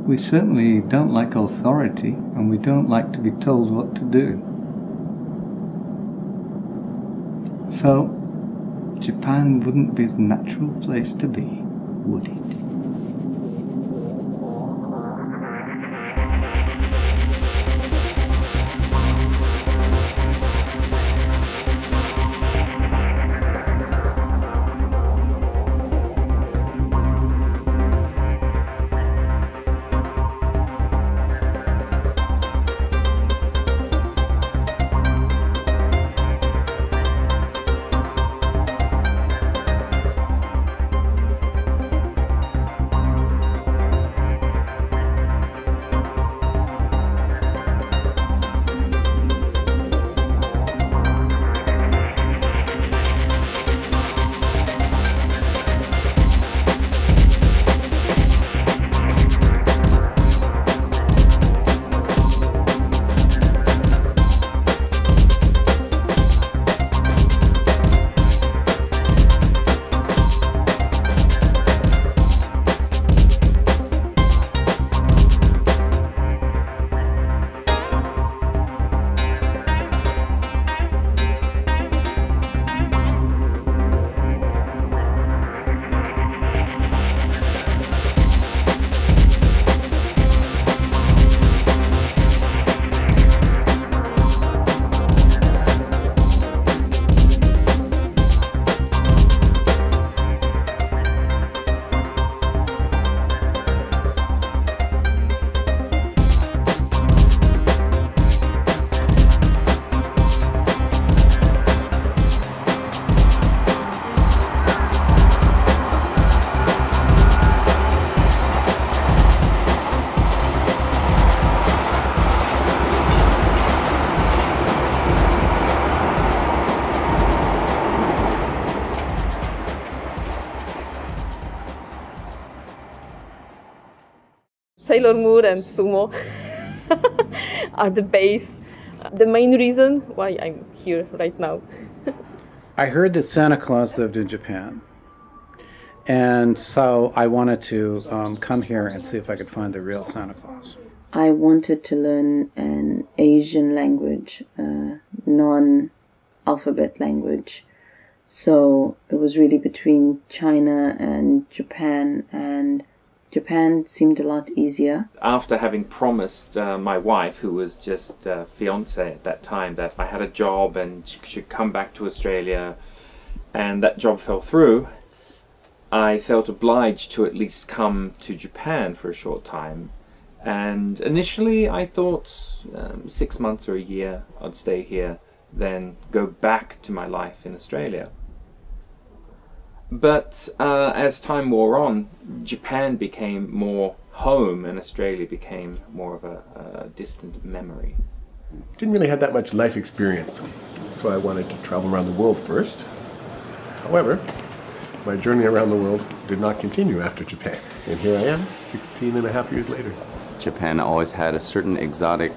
We certainly don't like authority, and we don't like to be told what to do. So, Japan wouldn't be the natural place to be, would it? Sailor Moon and sumo are the base, the main reason why I'm here right now. I heard that Santa Claus lived in Japan, and so I wanted to come here and see if I could find the real Santa Claus. I wanted to learn an Asian language, a non-alphabet language. So it was really between China and Japan Japan seemed a lot easier. After having promised my wife, who was just fiancée at that time, that I had a job and she should come back to Australia, and that job fell through, I felt obliged to at least come to Japan for a short time. And initially I thought 6 months or a year I'd stay here, then go back to my life in Australia. But as time wore on, Japan became more home and Australia became more of a distant memory. Didn't really have that much life experience, so I wanted to travel around the world first. However, my journey around the world did not continue after Japan, and here I am, 16 and a half years later. Japan always had a certain exotic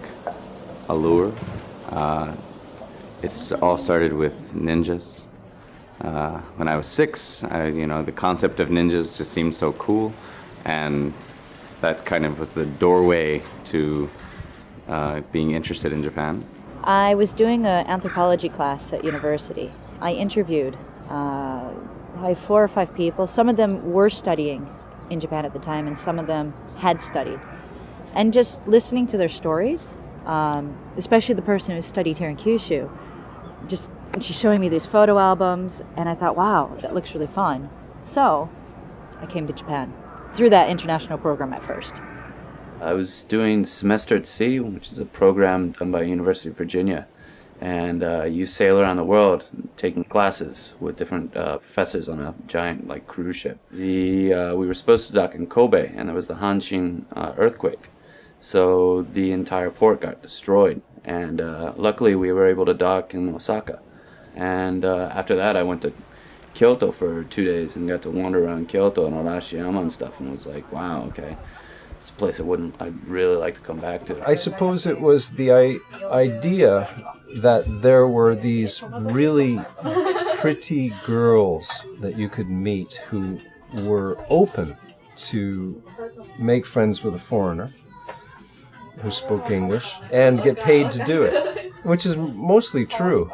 allure. It all started with ninjas. When I was 6, the concept of ninjas just seemed so cool, and that kind of was the doorway to being interested in Japan. I was doing an anthropology class at university. I interviewed probably 4 or 5 people. Some of them were studying in Japan at the time, and some of them had studied. And just listening to their stories, especially the person who studied here in Kyushu, she's showing me these photo albums, and I thought, wow, that looks really fun. So I came to Japan through that international program at first. I was doing Semester at Sea, which is a program done by University of Virginia, and you sail around the world taking classes with different professors on a giant cruise ship. We were supposed to dock in Kobe, and there was the Hanshin earthquake, so the entire port got destroyed, and luckily we were able to dock in Osaka. And after that I went to Kyoto for 2 days and got to wander around Kyoto and Arashiyama and stuff, and was like, wow, okay, it's a place I'd really like to come back to. I suppose it was the idea that there were these really pretty girls that you could meet who were open to make friends with a foreigner who spoke English and get paid to do it, which is mostly true.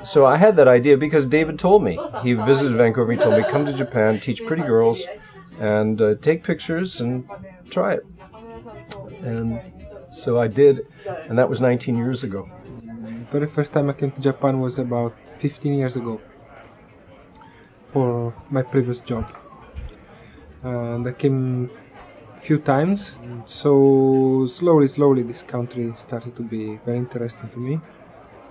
So I had that idea because David told me. He visited Vancouver, he told me, come to Japan, teach pretty girls, and take pictures and try it. And so I did, and that was 19 years ago. The very first time I came to Japan was about 15 years ago for my previous job. And I came a few times, so slowly this country started to be very interesting to me.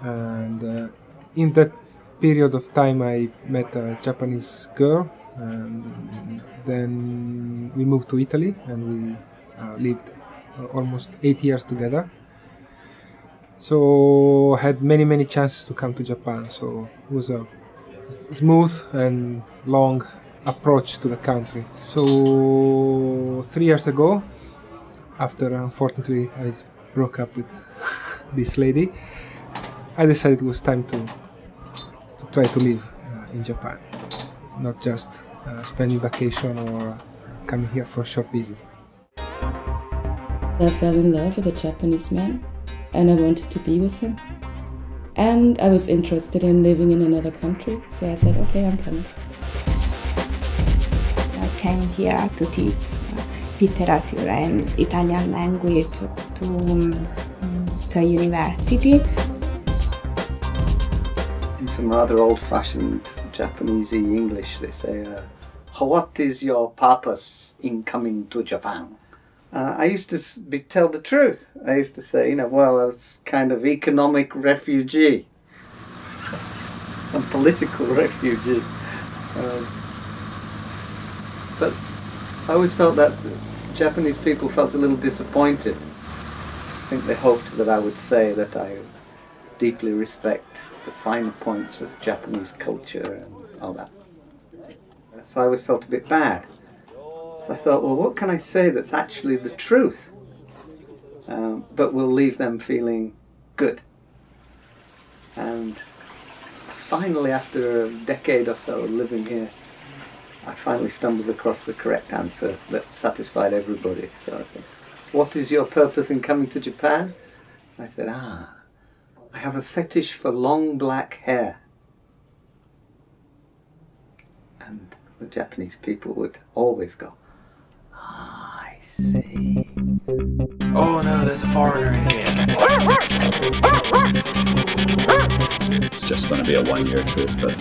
And in that period of time I met a Japanese girl, and then we moved to Italy and we lived almost 8 years together. So I had many chances to come to Japan, so it was a smooth and long approach to the country. So 3 years ago, after unfortunately I broke up with this lady, I decided it was time to try to live in Japan, not just spending vacation or coming here for short visits. I fell in love with a Japanese man and I wanted to be with him. And I was interested in living in another country, so I said, okay, I'm coming. I came here to teach literature and Italian language to a university. In some rather old-fashioned Japanesey English, they say, what is your purpose in coming to Japan? I used to tell the truth. I used to say, well, I was kind of economic refugee. A political refugee. But I always felt that Japanese people felt a little disappointed. I think they hoped that I would say that I deeply respect the finer points of Japanese culture and all that. So I always felt a bit bad. So I thought, well, what can I say that's actually the truth, but will leave them feeling good? And finally, after a decade or so living here, I finally stumbled across the correct answer that satisfied everybody. So I thought, what is your purpose in coming to Japan? I said, I have a fetish for long black hair. And the Japanese people would always go, I see. Oh no, there's a foreigner in here. It's just going to be a one-year trip, but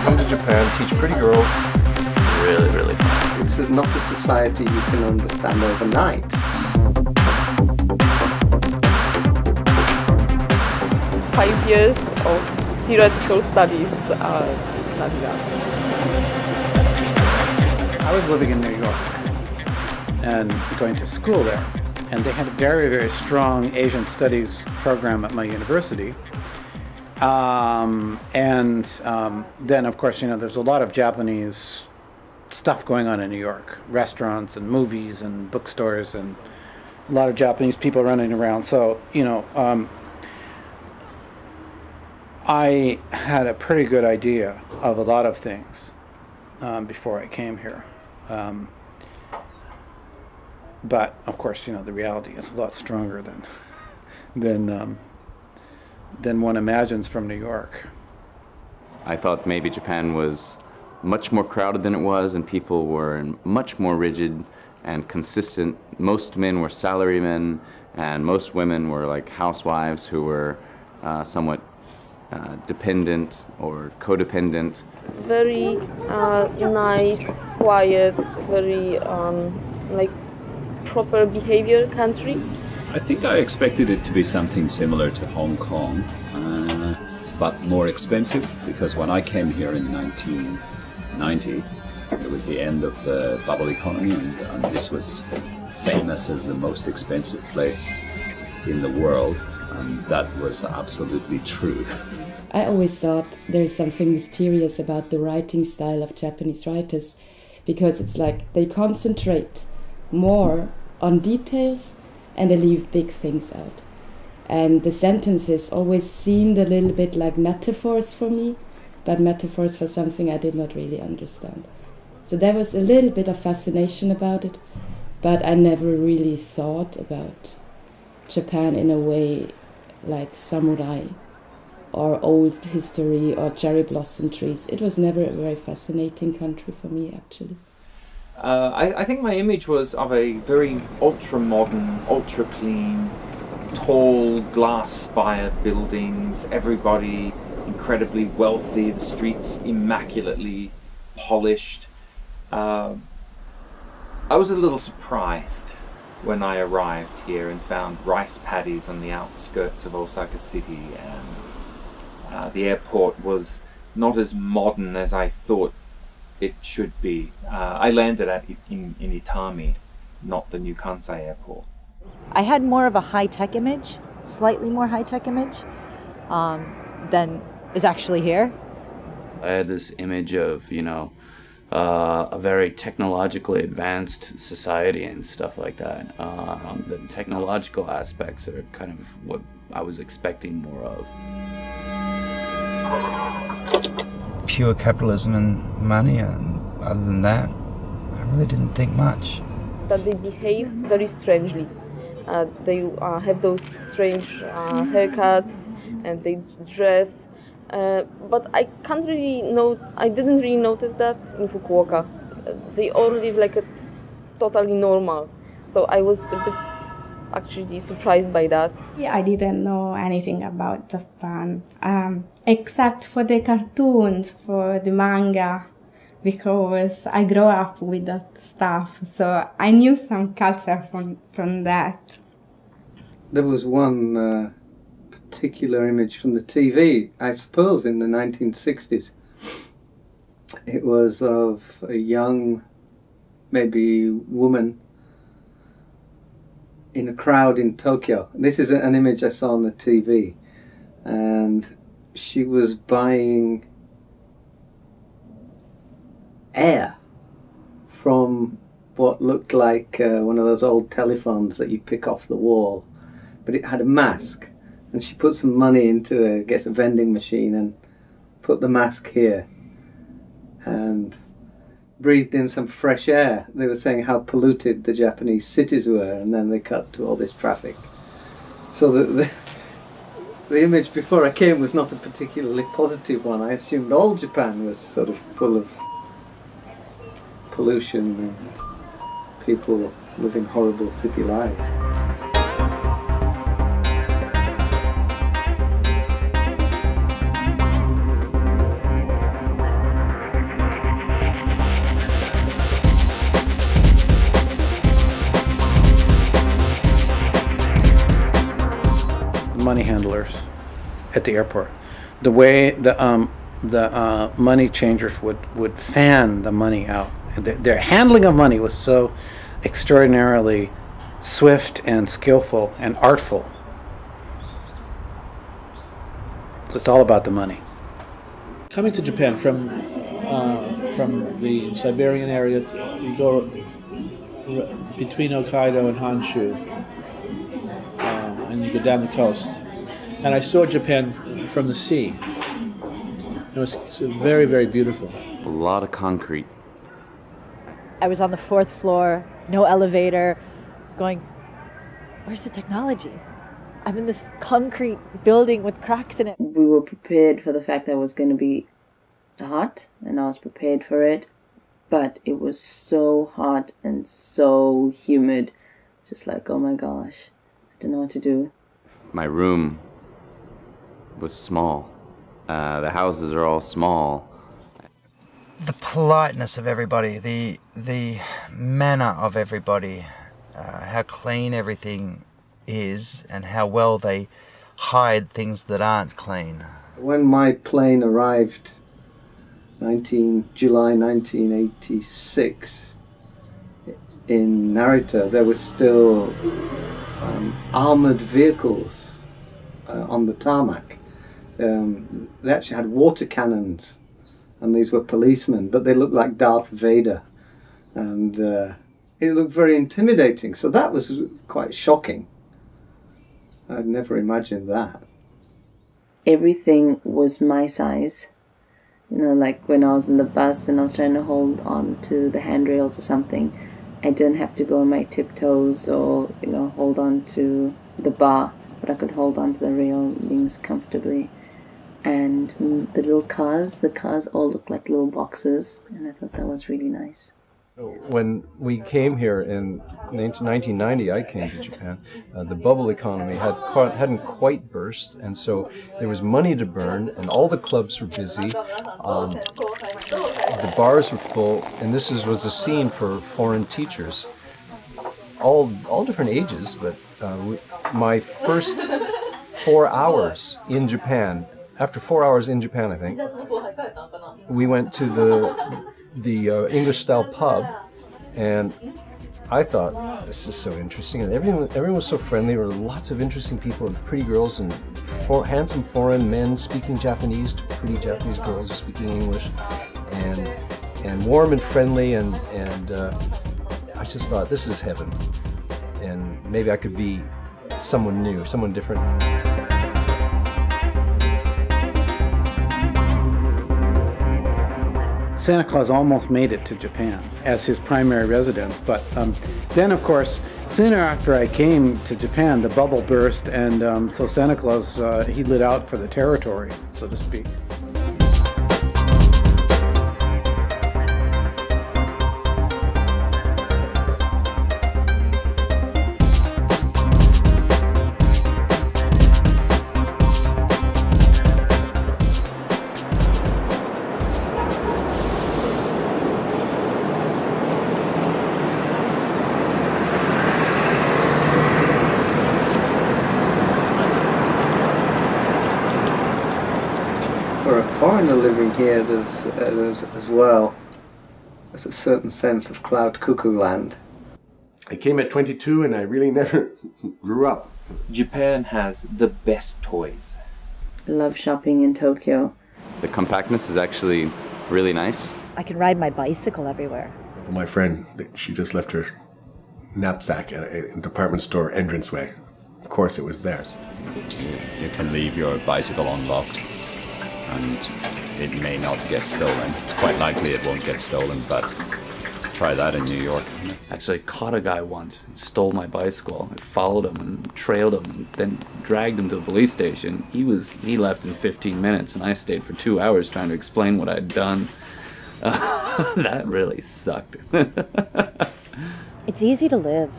Come to Japan, teach pretty girls. Really fun. It's not a society you can understand overnight. Five years of theoretical studies studied that. I was living in New York and going to school there, and they had a very strong Asian studies program at my university. Then, of course, there's a lot of Japanese stuff going on in New York, restaurants and movies and bookstores and a lot of Japanese people running around. So, I had a pretty good idea of a lot of things before I came here. But, of course, the reality is a lot stronger than one imagines from New York. I thought maybe Japan was much more crowded than it was, and people were much more rigid and consistent. Most men were salarymen, and most women were like housewives who were somewhat dependent or codependent. Very nice, quiet, very proper behavior country. I think I expected it to be something similar to Hong Kong, but more expensive, because when I came here in 1990, it was the end of the bubble economy, and this was famous as the most expensive place in the world. And that was absolutely true. I always thought there's something mysterious about the writing style of Japanese writers, because it's like they concentrate more on details and they leave big things out. And the sentences always seemed a little bit like metaphors for me, but metaphors for something I did not really understand. So there was a little bit of fascination about it, but I never really thought about Japan in a way like samurai or old history or cherry blossom trees. It was never a very fascinating country for me, actually. I think my image was of a very ultra-modern, ultra-clean, tall, glass-spired buildings, everybody incredibly wealthy, the streets immaculately polished. I was a little surprised when I arrived here and found rice paddies on the outskirts of Osaka City, and the airport was not as modern as I thought it should be. I landed in Itami, not the new Kansai airport. I had more of a high-tech image, slightly more high-tech image, than is actually here. I had this image of, a very technologically advanced society and stuff like that. The technological aspects are kind of what I was expecting more of. Pure capitalism and money, and other than that, I really didn't think much. That they behave very strangely. They have those strange haircuts and they dress. But I didn't really notice that in Fukuoka. They all live like a totally normal. So I was a bit actually surprised by that. I didn't know anything about Japan, except for the cartoons, for the manga, because I grew up with that stuff. So I knew some culture from that. There was one particular image from the TV, I suppose in the 1960s. It was of a young, maybe woman in a crowd in Tokyo. This is an image I saw on the TV, and she was buying air from what looked like one of those old telephones that you pick off the wall, but it had a mask. And she put some money into a vending machine and put the mask here and breathed in some fresh air. They were saying how polluted the Japanese cities were, and then they cut to all this traffic. So the image before I came was not a particularly positive one. I assumed all Japan was sort of full of pollution and people living horrible city lives. Money handlers at the airport. The way the money changers would fan the money out. Their handling of money was so extraordinarily swift and skillful and artful. It's all about the money. Coming to Japan from the Siberian area, you go between Hokkaido and Honshu, and you go down the coast. And I saw Japan from the sea. It's very, very beautiful. A lot of concrete. I was on the 4th floor, no elevator, going, where's the technology? I'm in this concrete building with cracks in it. We were prepared for the fact that it was going to be hot, and I was prepared for it, but it was so hot and so humid. Just like, oh my gosh, I don't know what to do. My room was small. The houses are all small. The politeness of everybody, the manner of everybody, how clean everything is, and how well they hide things that aren't clean. When my plane arrived, July 1986, in Narita, there were still armoured vehicles on the tarmac. They actually had water cannons, and these were policemen, but they looked like Darth Vader, and it looked very intimidating. So that was quite shocking. I'd never imagined that. Everything was my size. You know, like when I was in the bus and I was trying to hold on to the handrails or something, I didn't have to go on my tiptoes or, you know, hold on to the bar, but I could hold on to the railings comfortably. And the cars all looked like little boxes, and I thought that was really nice. When we came here in 1990, I came to Japan, the bubble economy hadn't quite burst, and so there was money to burn, and all the clubs were busy. The bars were full, and this was a scene for foreign teachers, all different ages. But my first 4 hours in Japan, after 4 hours in Japan, I think, we went to the English-style pub, and I thought, this is so interesting, and everyone was so friendly. There were lots of interesting people and pretty girls and handsome foreign men speaking Japanese to pretty Japanese girls speaking English, and warm and friendly, and I just thought, this is heaven, and maybe I could be someone new, someone different. Santa Claus almost made it to Japan as his primary residence, but then, of course, sooner after I came to Japan, the bubble burst, and so Santa Claus, he lit out for the territory, so to speak. For a foreigner living here, there's as well, there's a certain sense of cloud cuckoo land. I came at 22 and I really never grew up. Japan has the best toys. I love shopping in Tokyo. The compactness is actually really nice. I can ride my bicycle everywhere. My friend, she just left her knapsack at a department store entranceway. Of course it was theirs. You can leave your bicycle unlocked and it may not get stolen. It's quite likely it won't get stolen, but try that in New York. Actually, I caught a guy once. He stole my bicycle. I followed him and trailed him and then dragged him to a police station. He left in 15 minutes and I stayed for 2 hours trying to explain what I'd done. That really sucked. It's easy to live.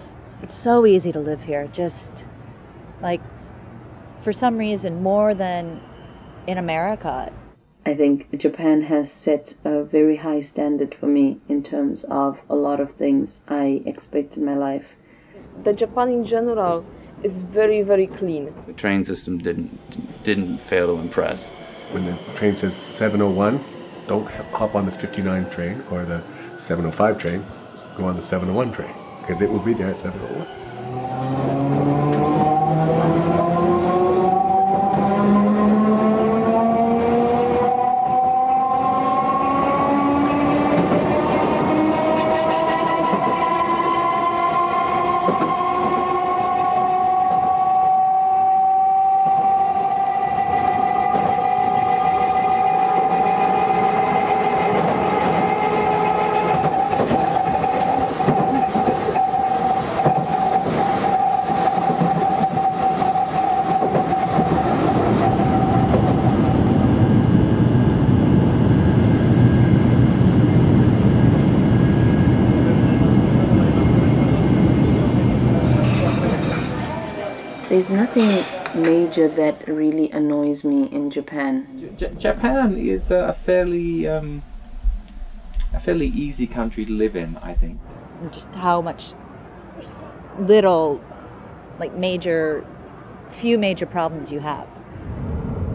It's so easy to live here. Just, like, for some reason, more than in America. I think Japan has set a very high standard for me in terms of a lot of things I expect in my life. The Japan in general is very, very clean. The train system didn't fail to impress. When the train says 701, don't hop on the 59 train or the 705 train. Go on the 701 train, because it will be there at 701. There's nothing major that really annoys me in Japan. Japan is a fairly easy country to live in, I think. Just how much little, like, few major problems you have.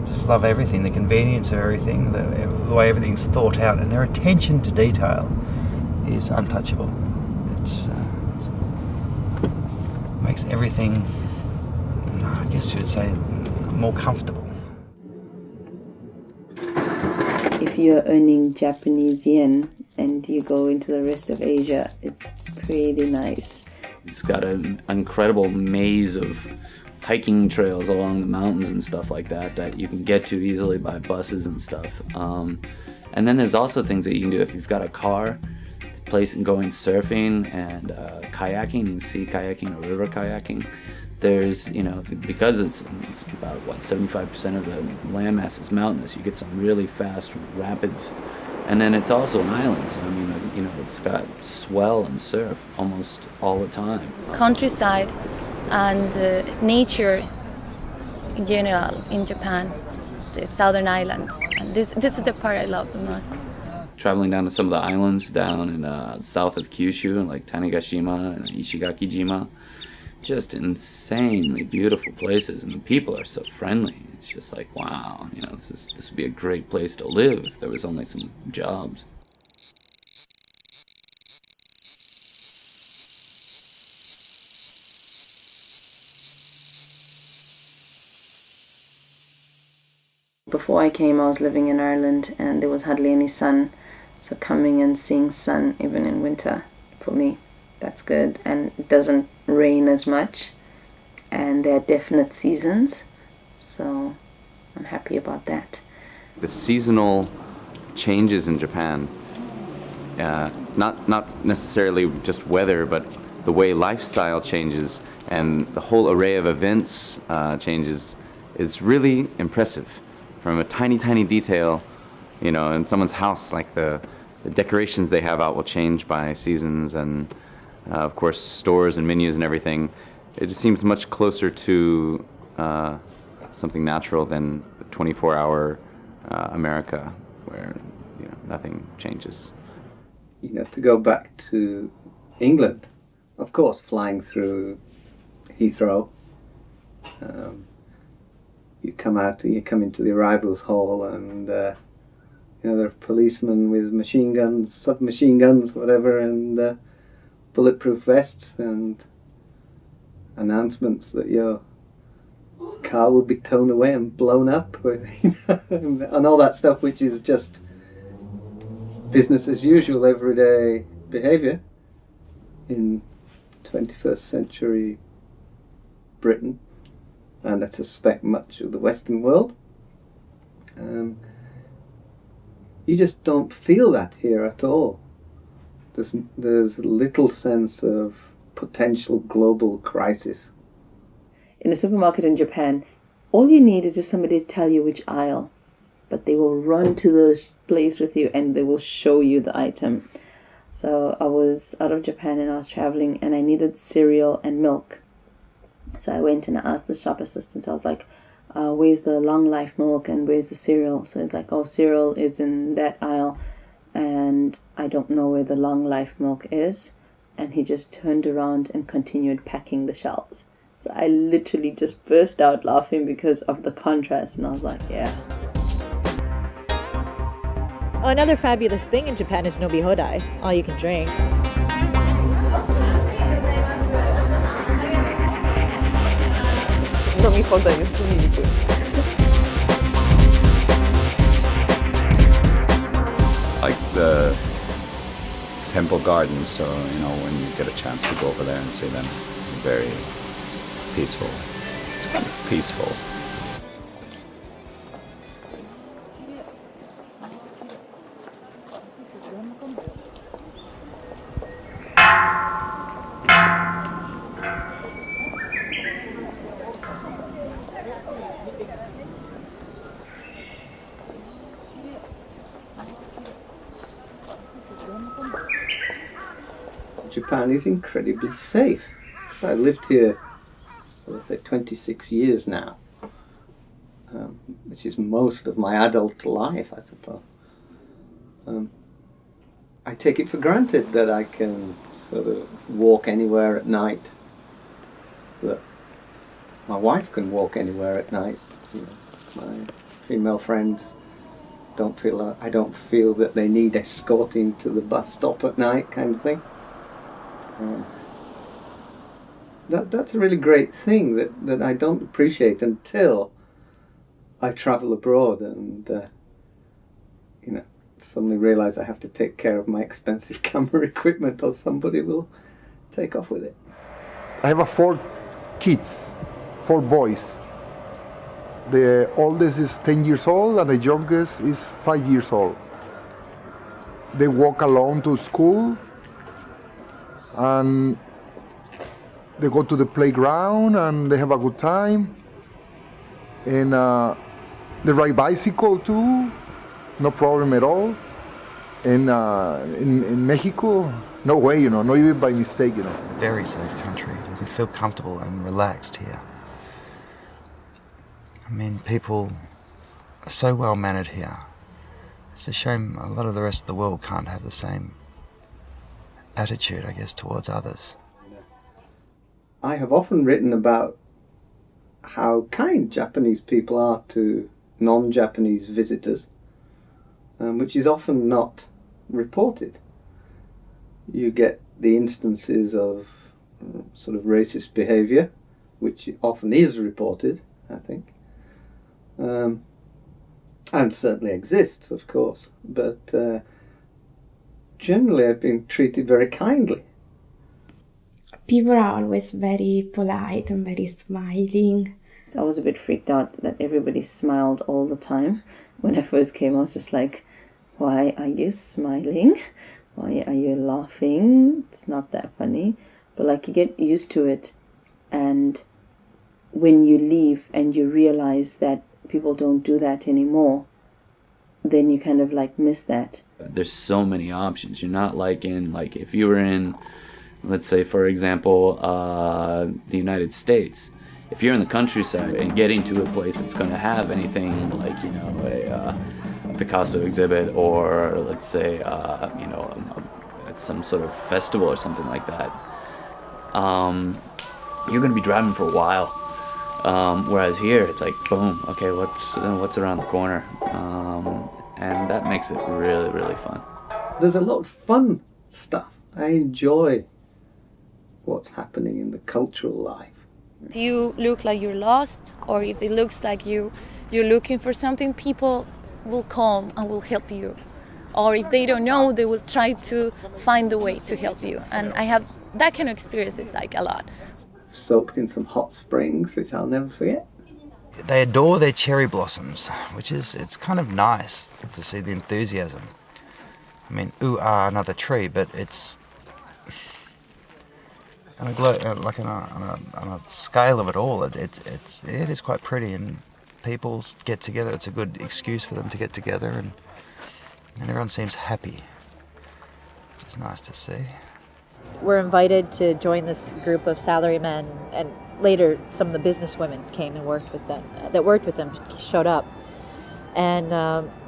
Just love everything, the convenience of everything, the way everything's thought out, and their attention to detail is untouchable. It makes everything, I guess you would say, more comfortable. If you're earning Japanese yen and you go into the rest of Asia, it's pretty nice. It's got an incredible maze of hiking trails along the mountains and stuff like that that you can get to easily by buses and stuff. And then there's also things that you can do if you've got a car, place and going surfing and kayaking, and sea kayaking or river kayaking. There's, you know, because it's about, 75% of the landmass is mountainous, you get some really fast rapids. And then it's also an island, so I mean, you know, it's got swell and surf almost all the time. Countryside and nature in general in Japan, the southern islands. And this is the part I love the most. Traveling down to some of the islands down in south of Kyushu, like Tanegashima and Ishigaki-jima, just insanely beautiful places, and the people are so friendly. It's just like, wow, you know, this would be a great place to live if there was only some jobs. Before I came, I was living in Ireland and there was hardly any sun. So coming and seeing sun, even in winter, for me, that's good. And it doesn't rain as much. And there are definite seasons. So I'm happy about that. The seasonal changes in Japan, not necessarily just weather, but the way lifestyle changes and the whole array of events changes is really impressive. From a tiny, tiny detail, you know, in someone's house, like the decorations they have out will change by seasons, and of course stores and menus and everything. It just seems much closer to something natural than 24-hour America, where, you know, nothing changes. You know, to go back to England, of course, flying through Heathrow, you come into the arrivals hall, and you know, there are policemen with machine guns, submachine guns, whatever, and bulletproof vests, and announcements that your car will be towed away and blown up, and all that stuff, which is just business as usual, everyday behaviour in 21st century Britain, and I suspect much of the Western world. You just don't feel that here at all. There's little sense of potential global crisis. In a supermarket in Japan, all you need is just somebody to tell you which aisle, but they will run to the place with you and they will show you the item. So I was out of Japan and I was traveling and I needed cereal and milk. So I went and I asked the shop assistant, I was like, where's the long life milk and where's the cereal? So it's like, oh, cereal is in that aisle and I don't know where the long life milk is. And he just turned around and continued packing the shelves. So I literally just burst out laughing because of the contrast, and I was like, yeah. Well, another fabulous thing in Japan is nobi hodai, all you can drink. Nomi-hodai jest really good. Like the temple gardens, so, you know, when you get a chance to go over there and see them, very peaceful. It's kind of peaceful. Japan is incredibly safe, because I've lived here for, say, 26 years now, which is most of my adult life, I suppose. I take it for granted that I can sort of walk anywhere at night, that my wife can walk anywhere at night. You know, my female friends I don't feel that they need escorting to the bus stop at night, kind of thing. That's a really great thing that I don't appreciate until I travel abroad and, suddenly realise I have to take care of my expensive camera equipment or somebody will take off with it. I have 4 kids, 4 boys. The oldest is 10 years old and the youngest is 5 years old. They walk alone to school and they go to the playground and they have a good time. And they ride bicycle too, no problem at all. And in Mexico, no way, not even by mistake, Very safe country. You can feel comfortable and relaxed here. I mean, people are so well mannered here. It's a shame a lot of the rest of the world can't have the same attitude, I guess, towards others. I have often written about how kind Japanese people are to non-Japanese visitors, which is often not reported. You get the instances of sort of racist behaviour, which often is reported, I think. And certainly exists, of course, but generally I've been treated very kindly. People are always very polite and very smiling. I was a bit freaked out that everybody smiled all the time. When I first came, I was just like, why are you smiling? Why are you laughing? It's not that funny. But like you get used to it, and when you leave and you realize that people don't do that anymore, then you kind of like miss that. There's so many options. You're not like if you were in, let's say, for example, the United States. If you're in the countryside and getting to a place that's going to have anything like, a Picasso exhibit or, let's say, some sort of festival or something like that, you're going to be driving for a while. Whereas here, it's like, boom, okay, what's around the corner? And that makes it really, really fun. There's a lot of fun stuff. I enjoy what's happening in the cultural life. If you look like you're lost, or if it looks like you're looking for something, people will come and will help you. Or if they don't know, they will try to find a way to help you. And I have that kind of experiences like a lot. Soaked in some hot springs, which I'll never forget. They adore their cherry blossoms, it's kind of nice to see the enthusiasm. I mean, another tree, but it's on a scale of it all. It is quite pretty, and people get together. It's a good excuse for them to get together, and everyone seems happy, which is nice to see. We're invited to join this group of salarymen, and later some of the businesswomen came and worked with them, showed up. And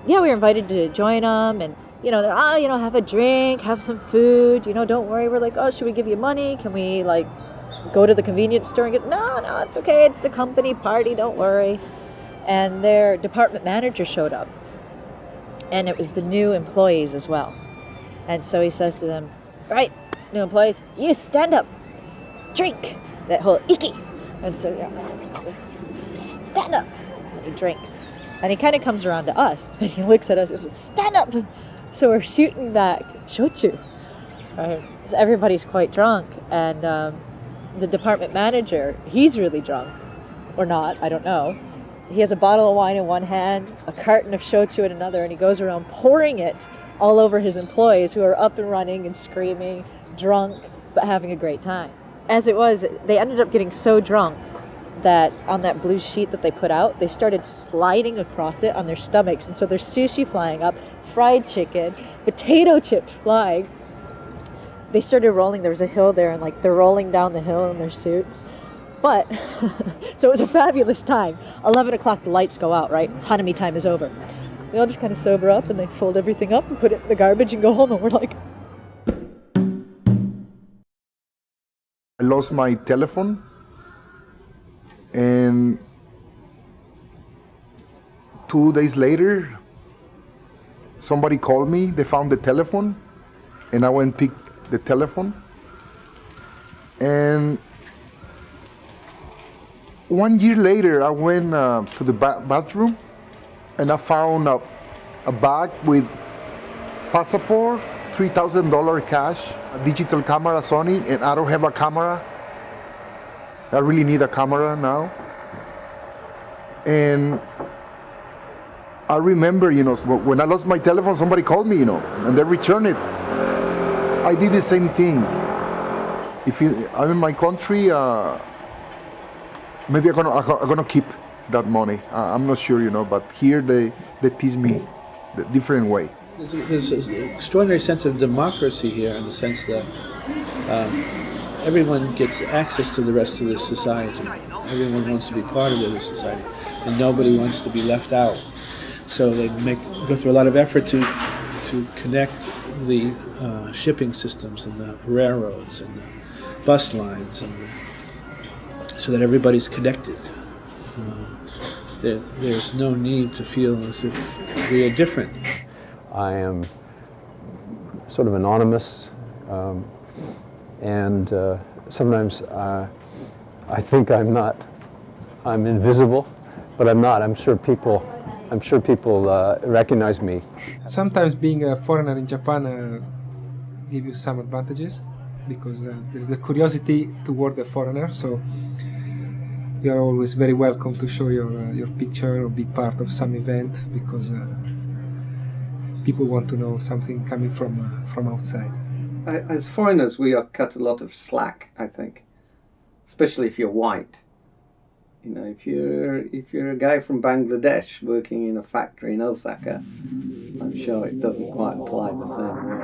we were invited to join them, and they're, have a drink, have some food, don't worry. We're like, oh, should we give you money? Can we go to the convenience store and get, no, it's okay. It's a company party, don't worry. And their department manager showed up, and it was the new employees as well. And so he says to them, right, new employees, you stand up, drink, that whole iki. And so, stand up. And he drinks. And he kind of comes around to us, and he looks at us and says, stand up. So we're shooting back shochu. Right? So everybody's quite drunk, and the department manager, he's really drunk. Or not, I don't know. He has a bottle of wine in one hand, a carton of shochu in another, and he goes around pouring it all over his employees who are up and running and screaming, drunk, but having a great time. As it was, they ended up getting so drunk that on that blue sheet that they put out, they started sliding across it on their stomachs. And so there's sushi flying up, fried chicken, potato chips flying. They started rolling. There was a hill there, and they're rolling down the hill in their suits. But, so it was a fabulous time. 11 o'clock, the lights go out, right? Hanami time is over. We all just kind of sober up, and they fold everything up and put it in the garbage and go home, and we're like... I lost my telephone, and 2 days later, somebody called me. They found the telephone, and I went and picked the telephone. And 1 year later, I went to the bathroom and I found a bag with passport, $3,000 cash, a digital camera Sony, and I don't have a camera. I really need a camera now. And I remember, when I lost my telephone, somebody called me, and they returned it. I did the same thing. If I'm in my country, maybe I'm gonna keep that money. I'm not sure, but here they teach me the different way. There's an extraordinary sense of democracy here, in the sense that everyone gets access to the rest of this society. Everyone wants to be part of this society, and nobody wants to be left out. So they go through a lot of effort to connect the shipping systems and the railroads and the bus lines, so that everybody's connected. There's no need to feel as if we are different. I am sort of anonymous, and sometimes I think I'm invisible, but I'm not. I'm sure people recognize me. Sometimes being a foreigner in Japan gives you some advantages, because there's the curiosity toward the foreigner, so you are always very welcome to show your picture or be part of some event, because people want to know something coming from outside. As foreigners, we are cut a lot of slack, I think, especially if you're white. If you're a guy from Bangladesh working in a factory in Osaka, I'm sure it doesn't quite apply the same way.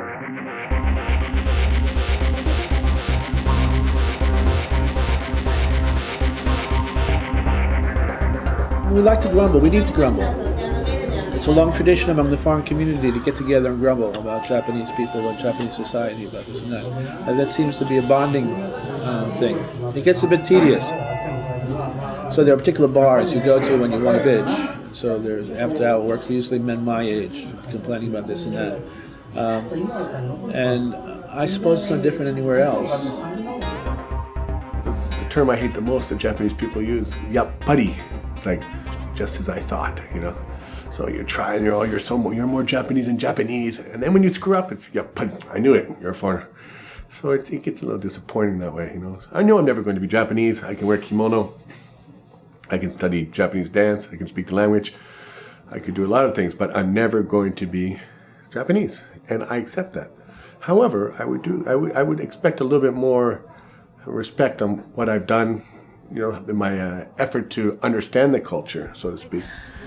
We like to grumble. We need to grumble. It's a long tradition among the foreign community to get together and grumble about Japanese people and Japanese society, about this and that. And that seems to be a bonding thing. It gets a bit tedious. So there are particular bars you go to when you want a bitch. So there's after-hour work, usually men my age, complaining about this and that. And I suppose it's no different anywhere else. The term I hate the most that Japanese people use, yappari. It's like, just as I thought, So you try and you're more Japanese than Japanese. And then when you screw up, it's yappari. I knew it, you're a foreigner. So it gets a little disappointing that way, I know I'm never going to be Japanese. I can wear kimono. I can study Japanese dance. I can speak the language. I could do a lot of things, but I'm never going to be Japanese, and I accept that. However, I would expect a little bit more respect on what I've done, my effort to understand the culture, so to speak.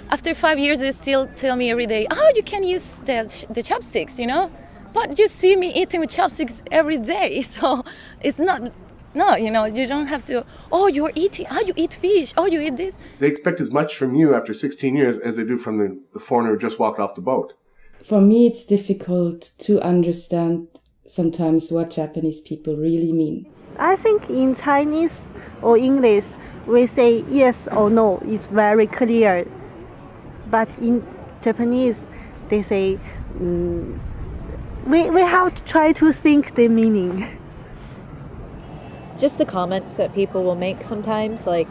After 5 years, they still tell me every day, "Oh, you can use the chopsticks, But you see me eating with chopsticks every day, so it's not. No, you don't have to, you're eating, you eat fish, you eat this. They expect as much from you after 16 years as they do from the foreigner who just walked off the boat. For me, it's difficult to understand sometimes what Japanese people really mean. I think in Chinese or English, we say yes or no. It's very clear. But in Japanese, they say, we have to try to think the meaning. Just the comments that people will make sometimes, like,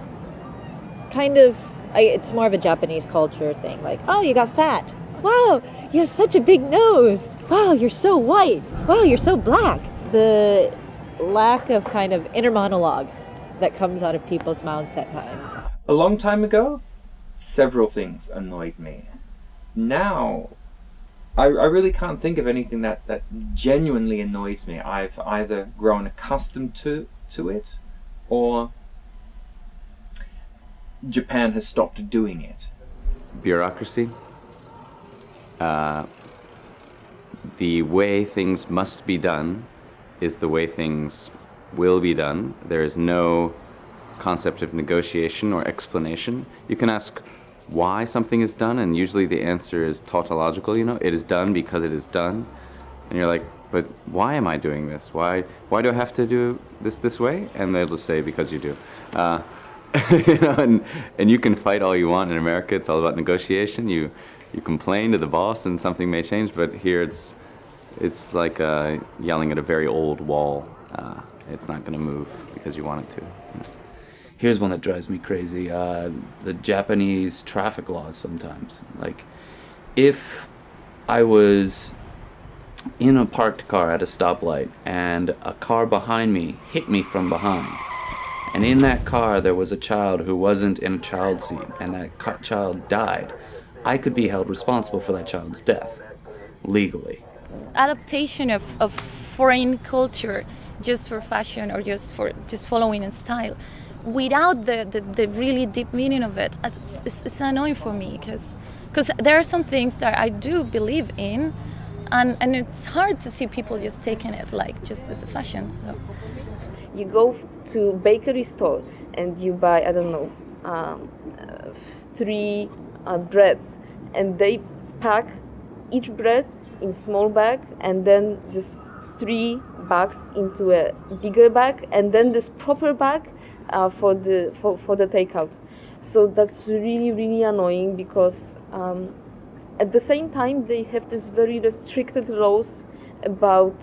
it's more of a Japanese culture thing, like, "Oh, you got fat. Wow, you have such a big nose. Wow, you're so white. Wow, you're so black." The lack of kind of inner monologue that comes out of people's mouths at times. A long time ago, several things annoyed me. Now, I really can't think of anything that genuinely annoys me. I've either grown accustomed to it, or Japan has stopped doing it. Bureaucracy. The way things must be done is the way things will be done. There is no concept of negotiation or explanation. You can ask why something is done, and usually the answer is tautological, it is done because it is done. And you're like, but why am I doing this? Why do I have to do this way? And they'll just say, because you do. And you can fight all you want. In America, it's all about negotiation. You complain to the boss and something may change, but here it's like yelling at a very old wall. It's not going to move because you want it to. Here's one that drives me crazy. The Japanese traffic laws sometimes. Like, if I was in a parked car at a stoplight and a car behind me hit me from behind, and in that car there was a child who wasn't in a child seat, and that child died, I could be held responsible for that child's death, legally. Adaptation of foreign culture just for fashion or just following in style, without the really deep meaning of it, it's annoying for me, because there are some things that I do believe in, and it's hard to see people just taking it like just as a fashion. So. You go to bakery store and you buy, I don't know, 3 breads, and they pack each bread in small bag, and then this 3 bags into a bigger bag, and then this proper bag for the takeout. So that's really annoying, because at the same time they have this very restricted rules about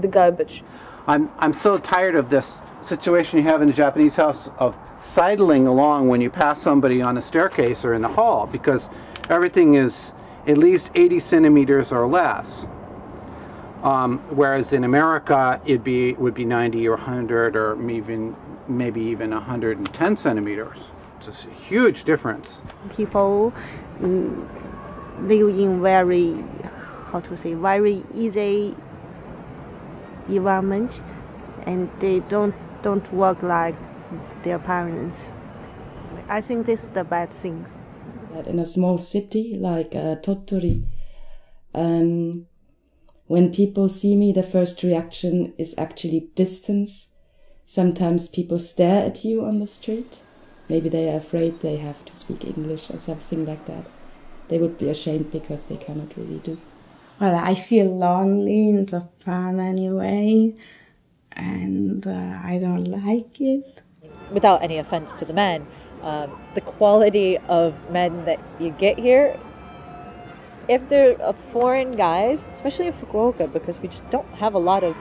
the garbage. I'm so tired of this situation you have in a Japanese house of sidling along when you pass somebody on a staircase or in the hall, because everything is at least 80 centimeters or less. Whereas in America it would be 90 or 100 or maybe even 110 centimeters. It's a huge difference. People live in very easy environment, and they don't work like their parents. I think this is the bad thing. In a small city like Tottori, when people see me, the first reaction is actually distance. Sometimes people stare at you on the street. Maybe they are afraid they have to speak English or something like that. They would be ashamed because they cannot really do. Well, I feel lonely in Japan anyway, and I don't like it. Without any offense to the men, the quality of men that you get here, if they're foreign guys, especially in Fukuoka, because we just don't have a lot of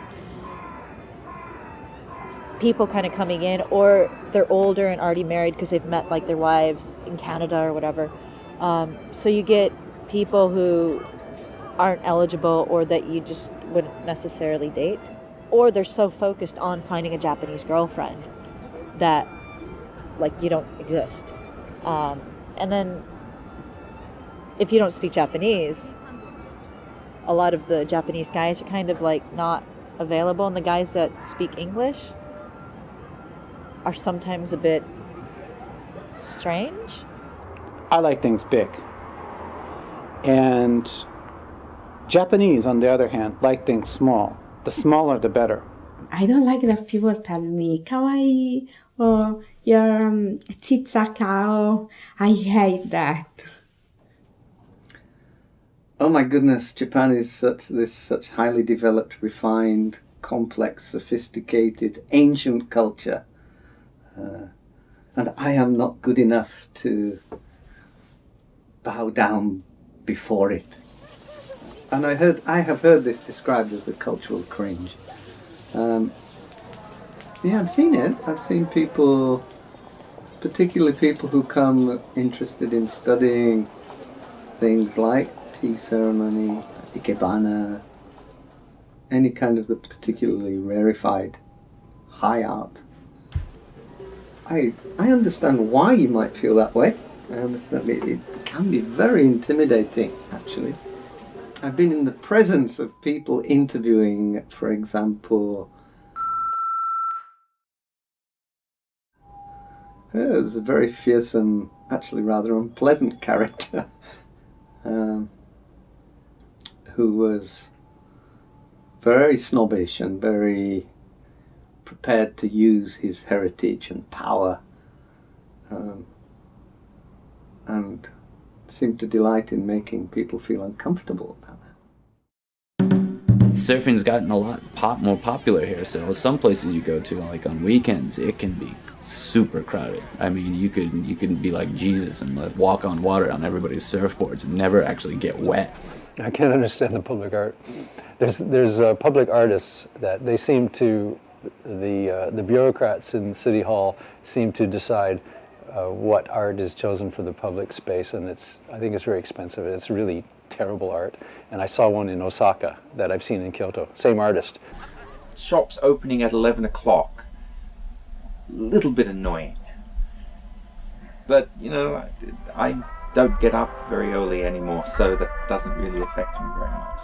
people kind of coming in, or they're older and already married because they've met like their wives in Canada or whatever. So you get people who aren't eligible or that you just wouldn't necessarily date, or they're so focused on finding a Japanese girlfriend that like you don't exist. And then if you don't speak Japanese, a lot of the Japanese guys are kind of like not available, and the guys that speak English are sometimes a bit strange. I like things big. And Japanese, on the other hand, like things small. The smaller, the better. I don't like that people tell me kawaii or you're chichaka. I hate that. Oh my goodness, Japan is such highly developed, refined, complex, sophisticated, ancient culture. And I am not good enough to bow down before it. And I have heard this described as the cultural cringe. Yeah, I've seen it. I've seen people, particularly people who come interested in studying things like tea ceremony, ikebana, any kind of the particularly rarefied high art. I understand why you might feel that way. I understand it can be very intimidating, actually. I've been in the presence of people interviewing, for example, there's a very fearsome, actually rather unpleasant character who was very snobbish and very prepared to use his heritage and power, and seemed to delight in making people feel uncomfortable about that. Surfing's gotten a lot more popular here, so some places you go to, like on weekends, it can be super crowded. I mean, you could be like Jesus and walk on water on everybody's surfboards and never actually get wet. I can't understand the public art. There's public artists that they seem to The bureaucrats in City Hall seem to decide what art is chosen for the public space, and I think it's very expensive. It's really terrible art. And I saw one in Osaka that I've seen in Kyoto. Same artist. Shops opening at 11 o'clock. A little bit annoying. But, you know, I don't get up very early anymore, so that doesn't really affect me very much.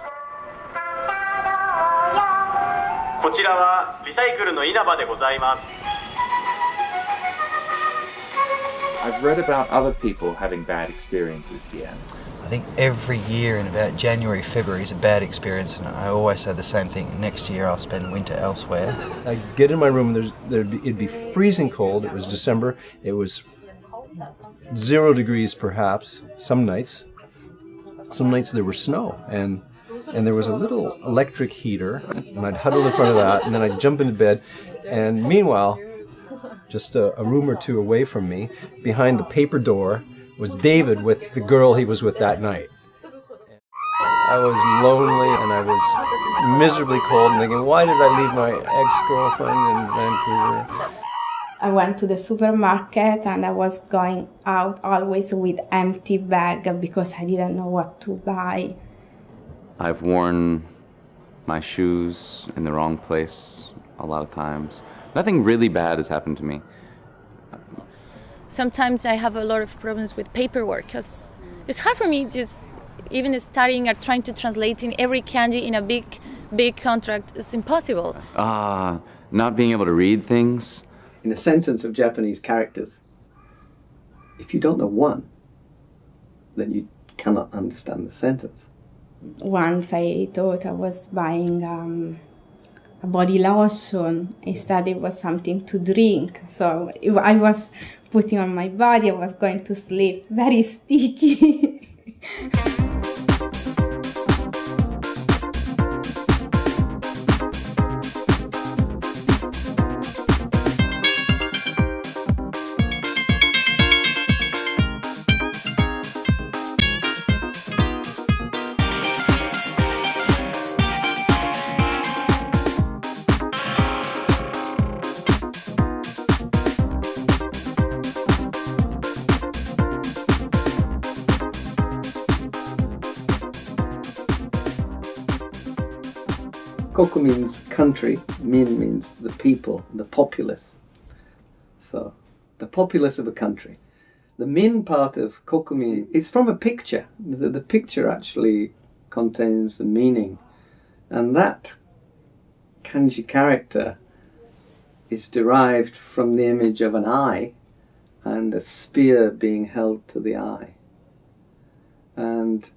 こちらはリサイクルの稲葉でございます。 I've read about other people having bad experiences here. I think every year in about January, February is a bad experience, and I always say the same thing. Next year I'll spend winter elsewhere. I get in my room and it'd be freezing cold. It was December. It was 0 degrees perhaps some nights. Some nights there was snow, and there was a little electric heater, and I'd huddle in front of that, and then I'd jump into bed, and meanwhile, just a room or two away from me, behind the paper door, was David with the girl he was with that night. I was lonely and I was miserably cold and thinking, why did I leave my ex-girlfriend in Vancouver? I went to the supermarket and I was going out always with empty bag because I didn't know what to buy. I've worn my shoes in the wrong place a lot of times. Nothing really bad has happened to me. Sometimes I have a lot of problems with paperwork because it's hard for me just even studying or trying to translate in every kanji in a big contract. It's impossible. Not being able to read things. In a sentence of Japanese characters, if you don't know one, then you cannot understand the sentence. Once I thought I was buying a body lotion. Instead, it was something to drink. So if I was putting on my body, I was going to sleep. Very sticky. Koku means country, min means the people, the populace. So, the populace of a country. The min part of kokumi is from a picture. The picture actually contains the meaning. And that kanji character is derived from the image of an eye and a spear being held to the eye. And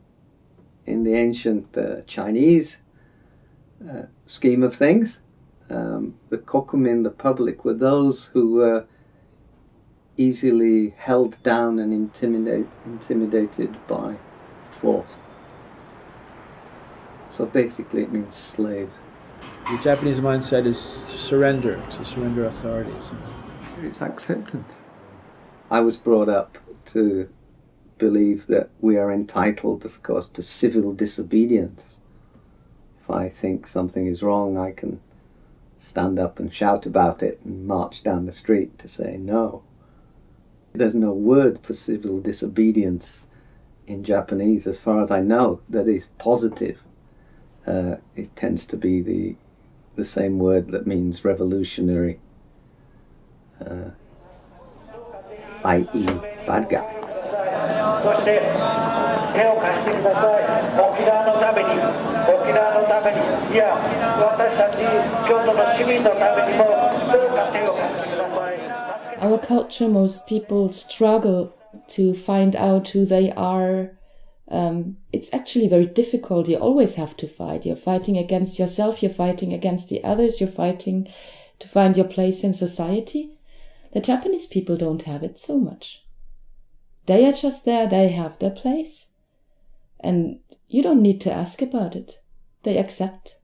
in the ancient Chinese scheme of things, the kokumin, the public, were those who were easily held down and intimidated by force. So basically it means slaves. The Japanese mindset is surrender, to surrender authorities. It's acceptance. I was brought up to believe that we are entitled, of course, to civil disobedience. If I think something is wrong, I can stand up and shout about it and march down the street to say no. There's no word for civil disobedience in Japanese, as far as I know, that is positive. It tends to be the same word that means revolutionary, i.e. bad guy. Our culture, most people struggle to find out who they are. It's actually very difficult. You always have to fight. You're fighting against yourself, you're fighting against the others, you're fighting to find your place in society. The Japanese people don't have it so much. They are just there, they have their place. And you don't need to ask about it. They accept.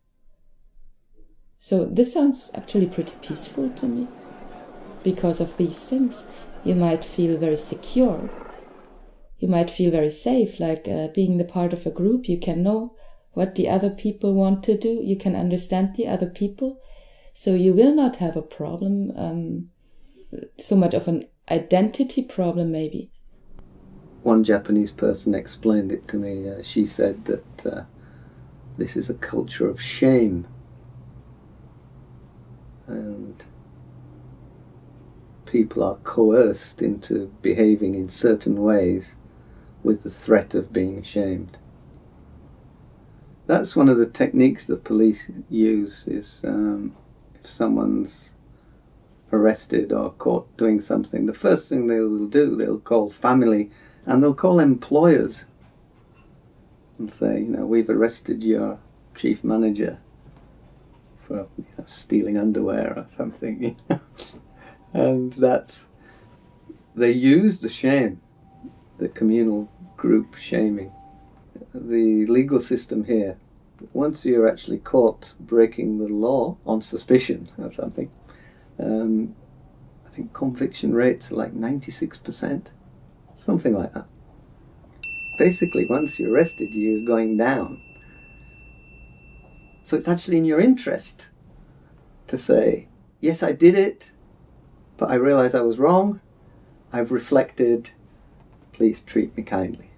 So this sounds actually pretty peaceful to me. Because of these things, you might feel very secure. You might feel very safe, like being the part of a group. You can know what the other people want to do. You can understand the other people. So you will not have a problem, so much of an identity problem maybe. One Japanese person explained it to me. She said that this is a culture of shame. And people are coerced into behaving in certain ways with the threat of being shamed. That's one of the techniques the police use, is if someone's arrested or caught doing something, the first thing they will do, they'll call family and they'll call employers and say, you know, we've arrested your chief manager for stealing underwear or something. And that's, they use the shame, the communal group shaming. The legal system here, once you're actually caught breaking the law on suspicion of something, I think conviction rates are like 96%, something like that. Basically, once you're arrested, you're going down. So it's actually in your interest to say, yes, I did it, but I realize I was wrong. I've reflected. Please treat me kindly.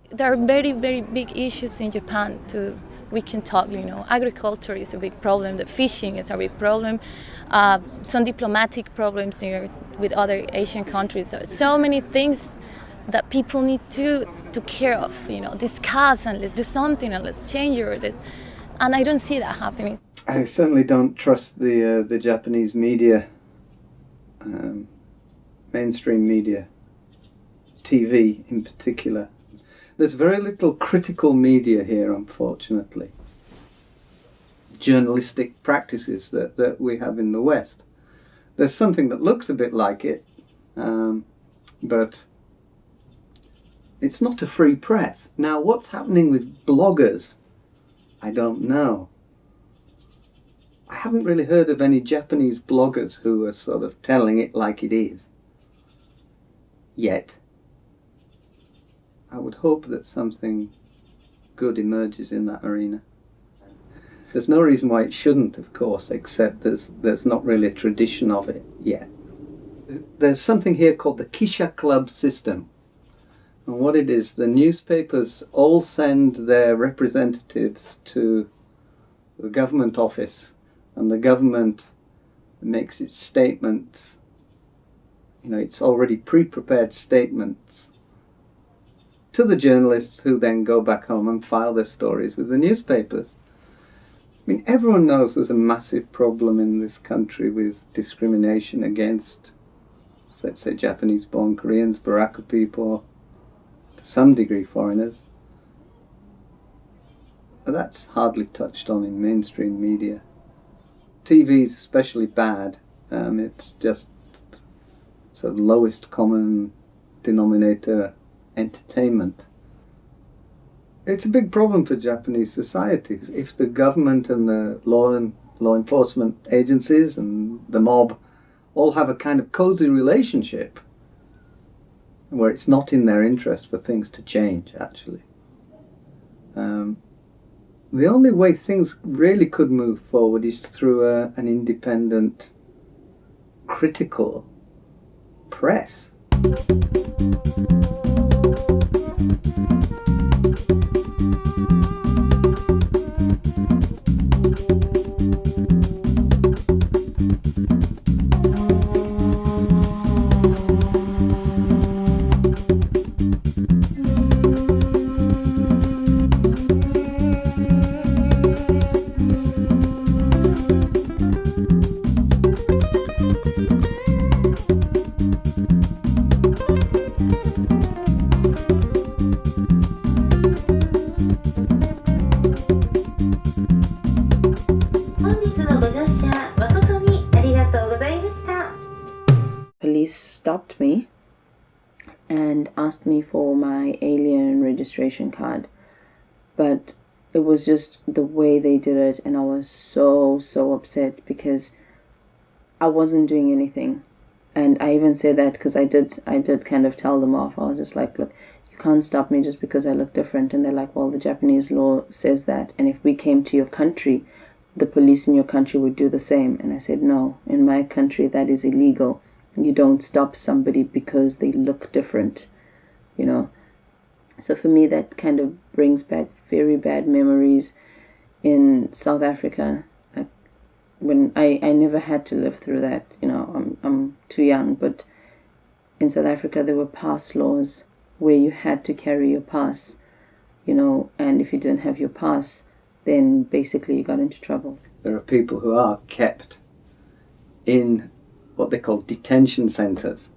There are very, very big issues in Japan too. We can talk, you know, agriculture is a big problem, the fishing is a big problem, some diplomatic problems here with other Asian countries. So many things that people need to care of, you know, discuss and let's do something and let's change it. And I don't see that happening. I certainly don't trust the Japanese media, mainstream media, TV in particular. There's very little critical media here, unfortunately. Journalistic practices that we have in the West. There's something that looks a bit like it, but it's not a free press. Now, what's happening with bloggers, I don't know. I haven't really heard of any Japanese bloggers who are sort of telling it like it is. Yet. I would hope that something good emerges in that arena. There's no reason why it shouldn't, of course, except there's not really a tradition of it yet. There's something here called the Kisha Club system. And what it is, the newspapers all send their representatives to the government office, and the government makes its statements. You know, it's already pre-prepared statements to the journalists, who then go back home and file their stories with the newspapers. I mean, everyone knows there's a massive problem in this country with discrimination against, let's say, Japanese-born Koreans, Baraka people, to some degree foreigners. But that's hardly touched on in mainstream media. TV's especially bad. It's just sort of lowest common denominator entertainment. It's a big problem for Japanese society. If the government and the law enforcement agencies and the mob all have a kind of cozy relationship where it's not in their interest for things to change, actually. The only way things really could move forward is through an independent, critical press. Police stopped me and asked me for my alien registration card, but it was just the way they did it, and I was so upset because I wasn't doing anything. And I even said that because I did kind of tell them off. I was just like, look, you can't stop me just because I look different. And they're like, well, the Japanese law says that, and if we came to your country the police in your country would do the same. And I said, no, in my country that is illegal. You don't stop somebody because they look different, you know. So for me, that kind of brings back very bad memories in South Africa. When I never had to live through that, you know, I'm too young, but in South Africa there were pass laws where you had to carry your pass, you know, and if you didn't have your pass, then basically you got into trouble. There are people who are kept in what they call detention centres,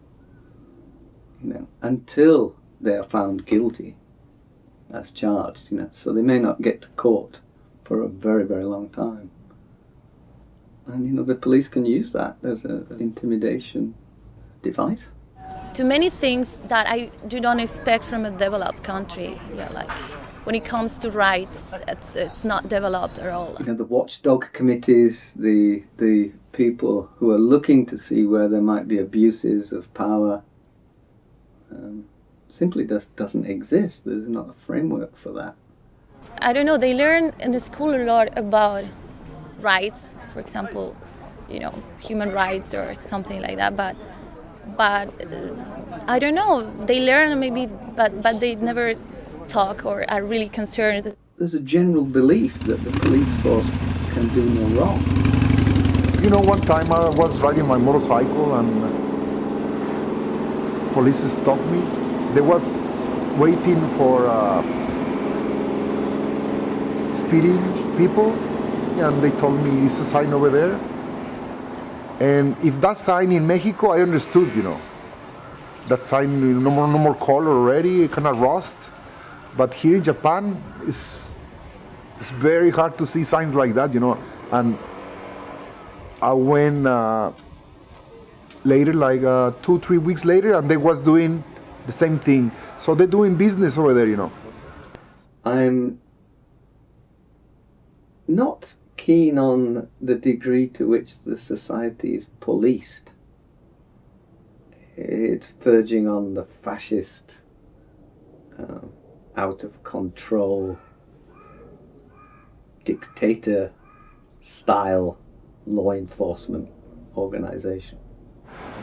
you know, until they are found guilty as charged, you know, so they may not get to court for a very, very long time. And, you know, the police can use that as an intimidation device. To many things that I do not expect from a developed country. Yeah, like when it comes to rights, it's not developed at all. You know, the watchdog committees, the people who are looking to see where there might be abuses of power, simply doesn't exist. There's not a framework for that. I don't know, they learn in the school a lot about rights, for example, you know, human rights or something like that, but I don't know, they learn maybe, but they never talk or are really concerned. There's a general belief that the police force can do no wrong. You know, one time I was riding my motorcycle and police stopped me. They was waiting for speeding people, and they told me it's a sign over there. And if that sign in Mexico, I understood, you know, that sign no more color already, kind of rust. But here in Japan, it's very hard to see signs like that, you know. And I went later, like 2-3 weeks later, and they was doing the same thing. So they're doing business over there, you know. I'm not keen on the degree to which the society is policed. It's verging on the fascist, out of control, dictator style law enforcement organization.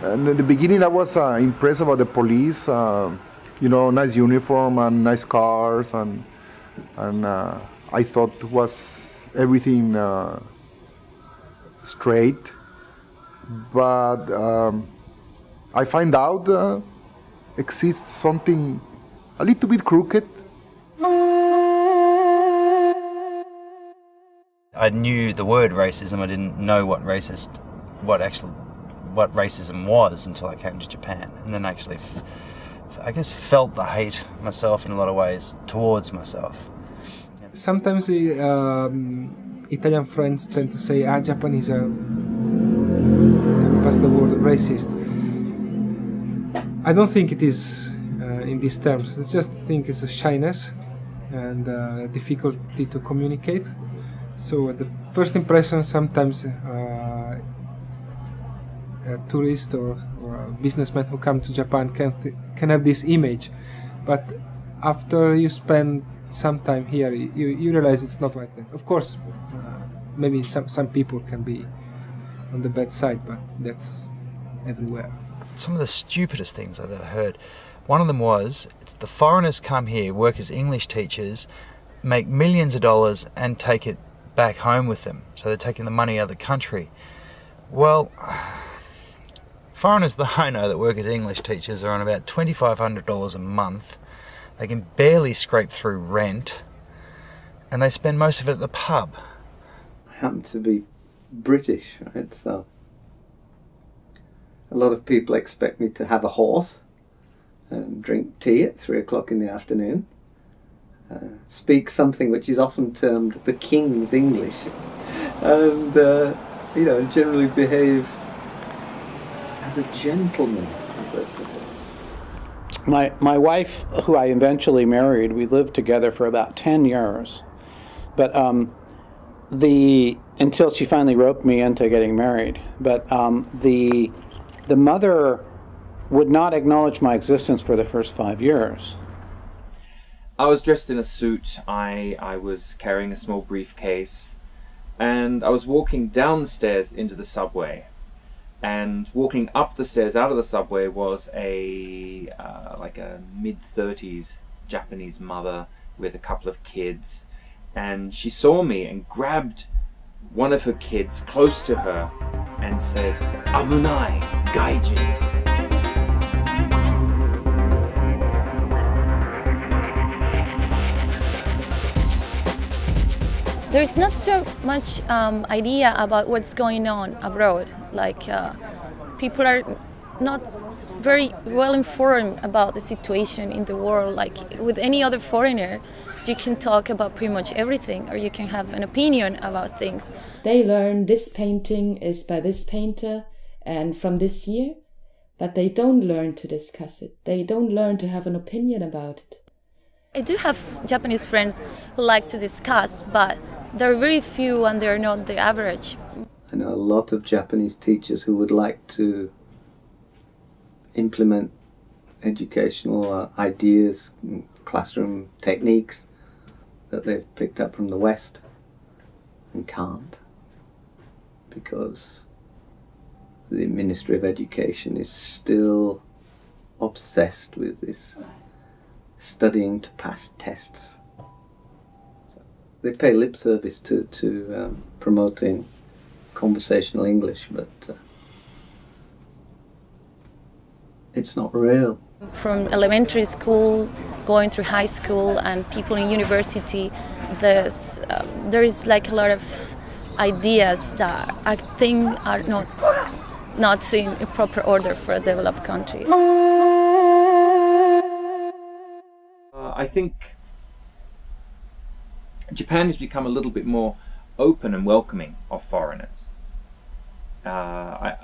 And in the beginning I was impressed about the police, you know, nice uniform and nice cars, and I thought it was everything straight. But I find out exists something a little bit crooked. I knew the word racism. I didn't know what racism was until I came to Japan, and then actually, I guess, felt the hate myself in a lot of ways towards myself. Sometimes Italian friends tend to say, Japanese are, what's the word, racist. I don't think it is in these terms. I just think it's a shyness and difficulty to communicate. So the first impression, sometimes a tourist or a businessman who come to Japan can have this image, but after you spend some time here, you realize it's not like that. Of course, maybe some people can be on the bad side, but that's everywhere. Some of the stupidest things I've ever heard. One of them was, the foreigners come here, work as English teachers, make millions of dollars and take it back home with them. So they're taking the money out of the country. Well, foreigners that I know that work as English teachers are on about $2,500 a month. They can barely scrape through rent, and they spend most of it at the pub. I happen to be British, right? So a lot of people expect me to have a horse and drink tea at 3 o'clock in the afternoon, speak something which is often termed the King's English, and you know, generally behave as a gentleman. My wife, who I eventually married, we lived together for about 10 years, but until she finally roped me into getting married. But the mother would not acknowledge my existence for the first 5 years. I was dressed in a suit. I was carrying a small briefcase. And I was walking down the stairs into the subway, and walking up the stairs out of the subway was like a mid-30s Japanese mother with a couple of kids, and she saw me and grabbed one of her kids close to her and said, "Abunai, gaijin." There's not so much idea about what's going on abroad. Like people are not very well informed about the situation in the world. Like with any other foreigner, you can talk about pretty much everything, or you can have an opinion about things. They learn this painting is by this painter and from this year, but they don't learn to discuss it. They don't learn to have an opinion about it. I do have Japanese friends who like to discuss, but there are very few and they're not the average. I know a lot of Japanese teachers who would like to implement educational ideas, classroom techniques that they've picked up from the West and can't, because the Ministry of Education is still obsessed with this studying to pass tests. So they pay lip service to promoting conversational English, but it's not real. From elementary school, going through high school, and people in university, there is like a lot of ideas that I think are not in proper order for a developed country. I think Japan has become a little bit more open and welcoming of foreigners. I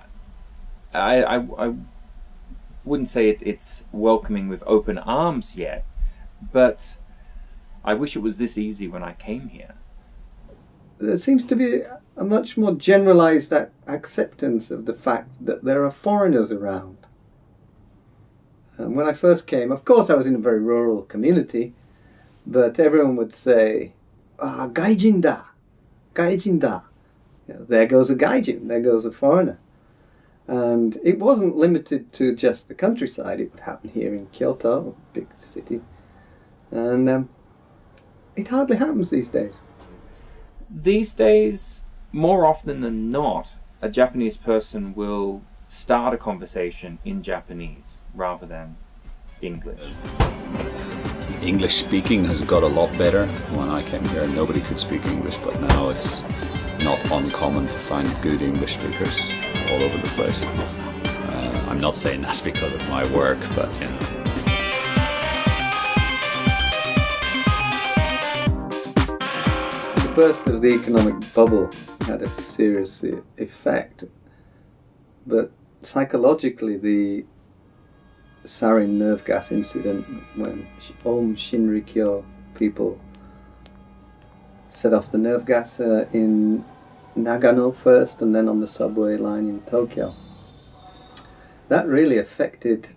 wouldn't say it's welcoming with open arms yet, but I wish it was this easy when I came here. There seems to be a much more generalized acceptance of the fact that there are foreigners around. When I first came, of course I was in a very rural community, but everyone would say, gaijin da, gaijin da. There goes a gaijin, there goes a foreigner. And it wasn't limited to just the countryside, it would happen here in Kyoto, a big city. And it hardly happens these days. These days, more often than not, a Japanese person will start a conversation in Japanese rather than English. English speaking has got a lot better. When I came here, nobody could speak English, but now it's not uncommon to find good English speakers all over the place. I'm not saying that's because of my work, but you know. The burst of the economic bubble had a serious effect, but psychologically the sarin nerve gas incident, when Om Shinrikyo people set off the nerve gas in Nagano first and then on the subway line in Tokyo, that really affected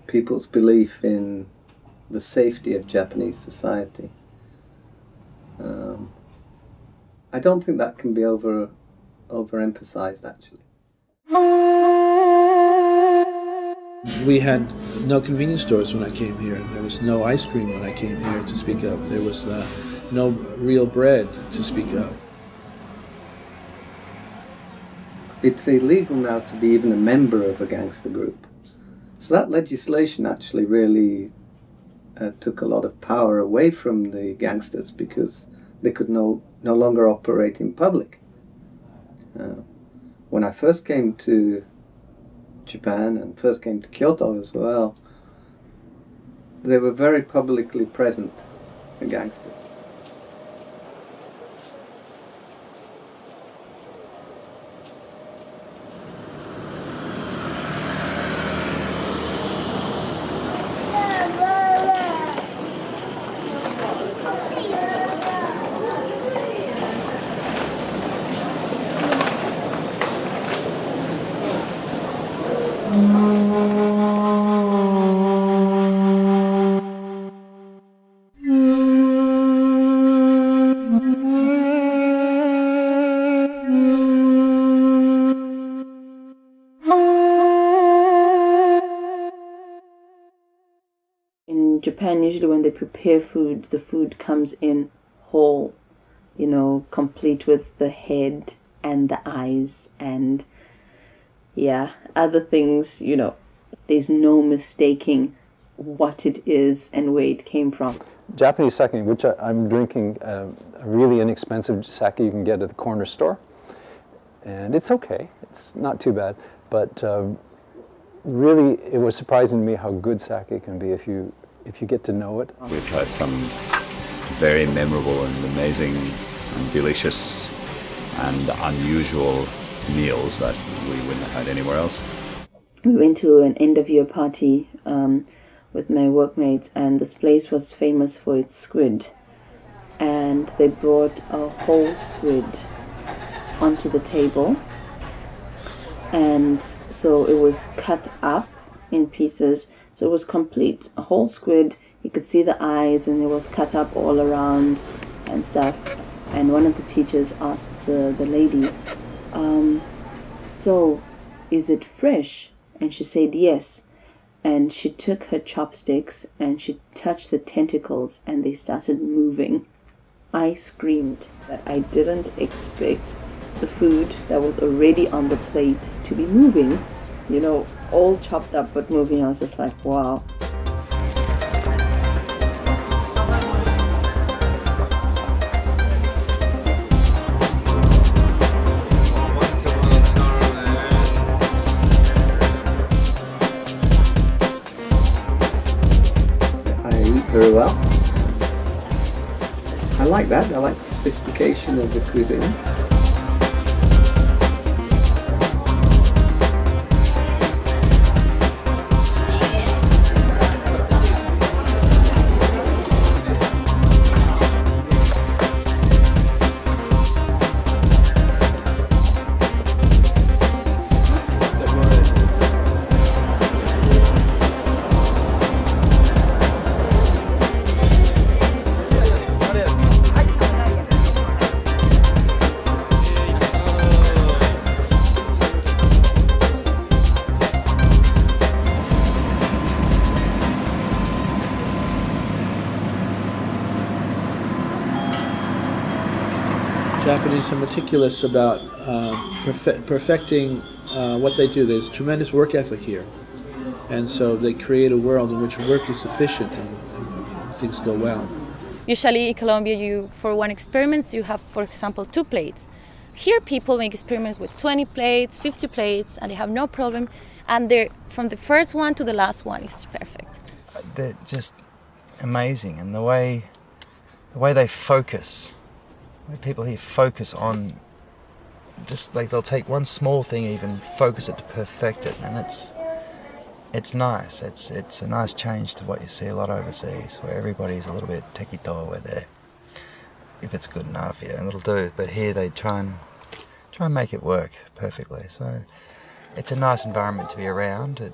people's belief in the safety of Japanese society. I don't think that can be overemphasized, actually. We had no convenience stores when I came here. There was no ice cream when I came here to speak of. There was no real bread to speak of. It's illegal now to be even a member of a gangster group. So that legislation actually really took a lot of power away from the gangsters, because they could no longer operate in public. When I first came to Japan and first came to Kyoto as well, they were very publicly present, the gangsters. in Japan, usually when they prepare food, the food comes in whole, you know, complete with the head and the eyes and, yeah, other things, you know. There's no mistaking what it is and where it came from. Japanese sake, which I'm drinking, a really inexpensive sake you can get at the corner store. And it's okay, it's not too bad, but really it was surprising to me how good sake can be if you get to know it. We've had some very memorable and amazing and delicious and unusual meals that we wouldn't have had anywhere else. We went to an end-of-year party with my workmates, and this place was famous for its squid. And they brought a whole squid onto the table. And so it was cut up in pieces. So it was complete, a whole squid. You could see the eyes, and it was cut up all around and stuff. And one of the teachers asked the lady, so is it fresh? And she said yes. And she took her chopsticks and she touched the tentacles and they started moving. I screamed that I didn't expect the food that was already on the plate to be moving, you know, all chopped up but moving. I was just like, wow. Very well. I like that. I like the sophistication of the cuisine. Japanese are meticulous about perfecting what they do. There's tremendous work ethic here. And so they create a world in which work is efficient and things go well. Usually in Colombia, for one experiment, you have, for example, 2 plates. Here people make experiments with 20 plates, 50 plates, and they have no problem. And they're, from the first one to the last one is perfect. They're just amazing, and the way they focus. People here focus on just like they'll take one small thing, even focus it to perfect it, and it's nice. It's a nice change to what you see a lot overseas, where everybody's a little bit tekito, where they, if it's good enough, yeah, it'll do. But here they try and make it work perfectly. So it's a nice environment to be around. It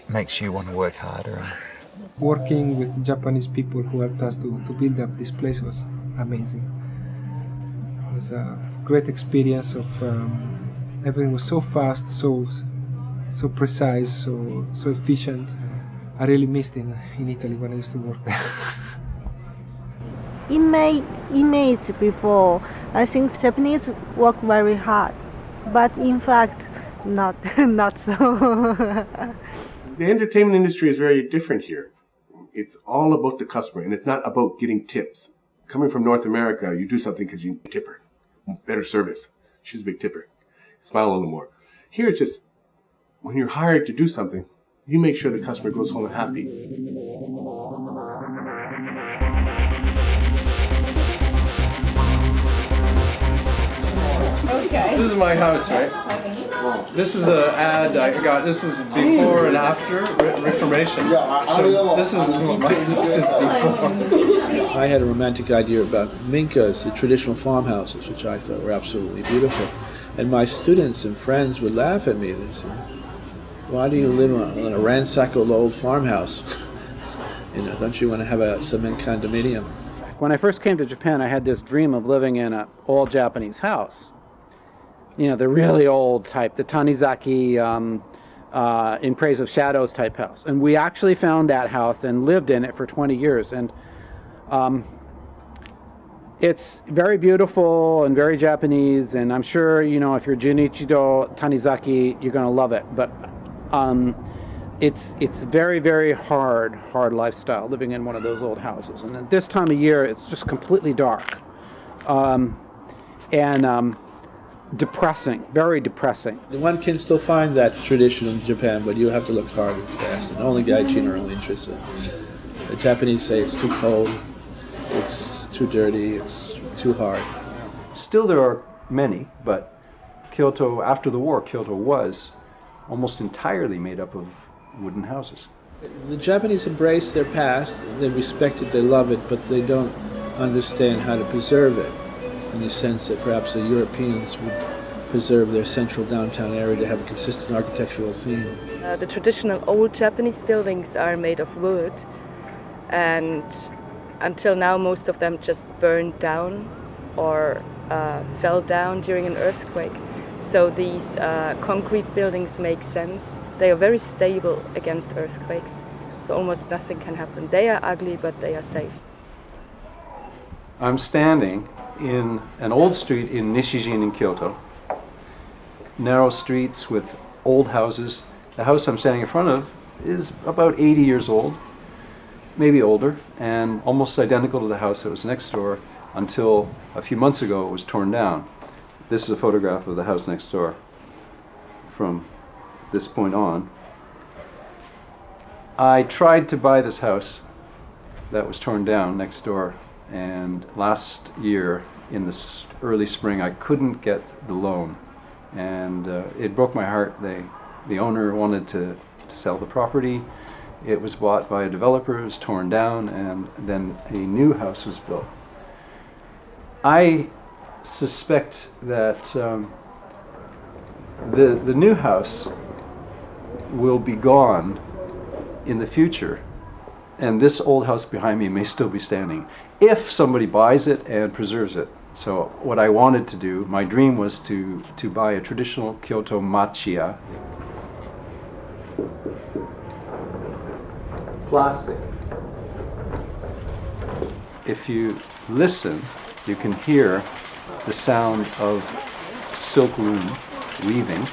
makes you want to work harder. Working with Japanese people who helped us to build up this place was amazing. It was a great experience of everything was so fast, so precise, so efficient. I really missed it in Italy when I used to work there. In my image before, I think Japanese work very hard, but in fact, not so. The entertainment industry is very different here. It's all about the customer, and it's not about getting tips. Coming from North America, you do something because you tip her. Better service. She's a big tipper. Smile a little more. Here it's just, when you're hired to do something, you make sure the customer goes home happy. Okay. This is my house, right? This is an ad I got. This is before and after Reformation. So this is before. I had a romantic idea about minkas, the traditional farmhouses, which I thought were absolutely beautiful. And my students and friends would laugh at me. They said, "Why do you live in a ransacked old farmhouse? Don't you want to have a cement condominium?" When I first came to Japan, I had this dream of living in an all-Japanese house. The really old type, the Tanizaki in Praise of Shadows type house. And we actually found that house and lived in it for 20 years. And it's very beautiful and very Japanese, and I'm sure, you know, if you're Junichiro Tanizaki, you're going to love it. But it's very, very hard lifestyle living in one of those old houses. And at this time of year, it's just completely dark. And depressing, very depressing. One can still find that tradition in Japan, but you have to look hard and fast. And only gaijin are only interested. The Japanese say it's too cold, it's too dirty, it's too hard. Still there are many, but Kyoto, after the war, Kyoto was almost entirely made up of wooden houses. The Japanese embrace their past, they respect it, they love it, but they don't understand how to preserve it, in the sense that perhaps the Europeans would preserve their central downtown area to have a consistent architectural theme. The traditional old Japanese buildings are made of wood, and until now most of them just burned down or fell down during an earthquake. So these concrete buildings make sense. They are very stable against earthquakes, so almost nothing can happen. They are ugly, but they are safe. I'm standing in an old street in Nishijin in Kyoto. Narrow streets with old houses. The house I'm standing in front of is about 80 years old, maybe older, and almost identical to the house that was next door until a few months ago it was torn down. This is a photograph of the house next door from this point on. I tried to buy this house that was torn down next door, and last year in the early spring I couldn't get the loan, and it broke my heart. The owner wanted to sell the property. It was bought by a developer, it was torn down, and then a new house was built. I suspect that the new house will be gone in the future, and this old house behind me may still be standing if somebody buys it and preserves it. So what I wanted to do, my dream was to buy a traditional Kyoto machiya. Plastic. If you listen, you can hear the sound of silk loom weaving,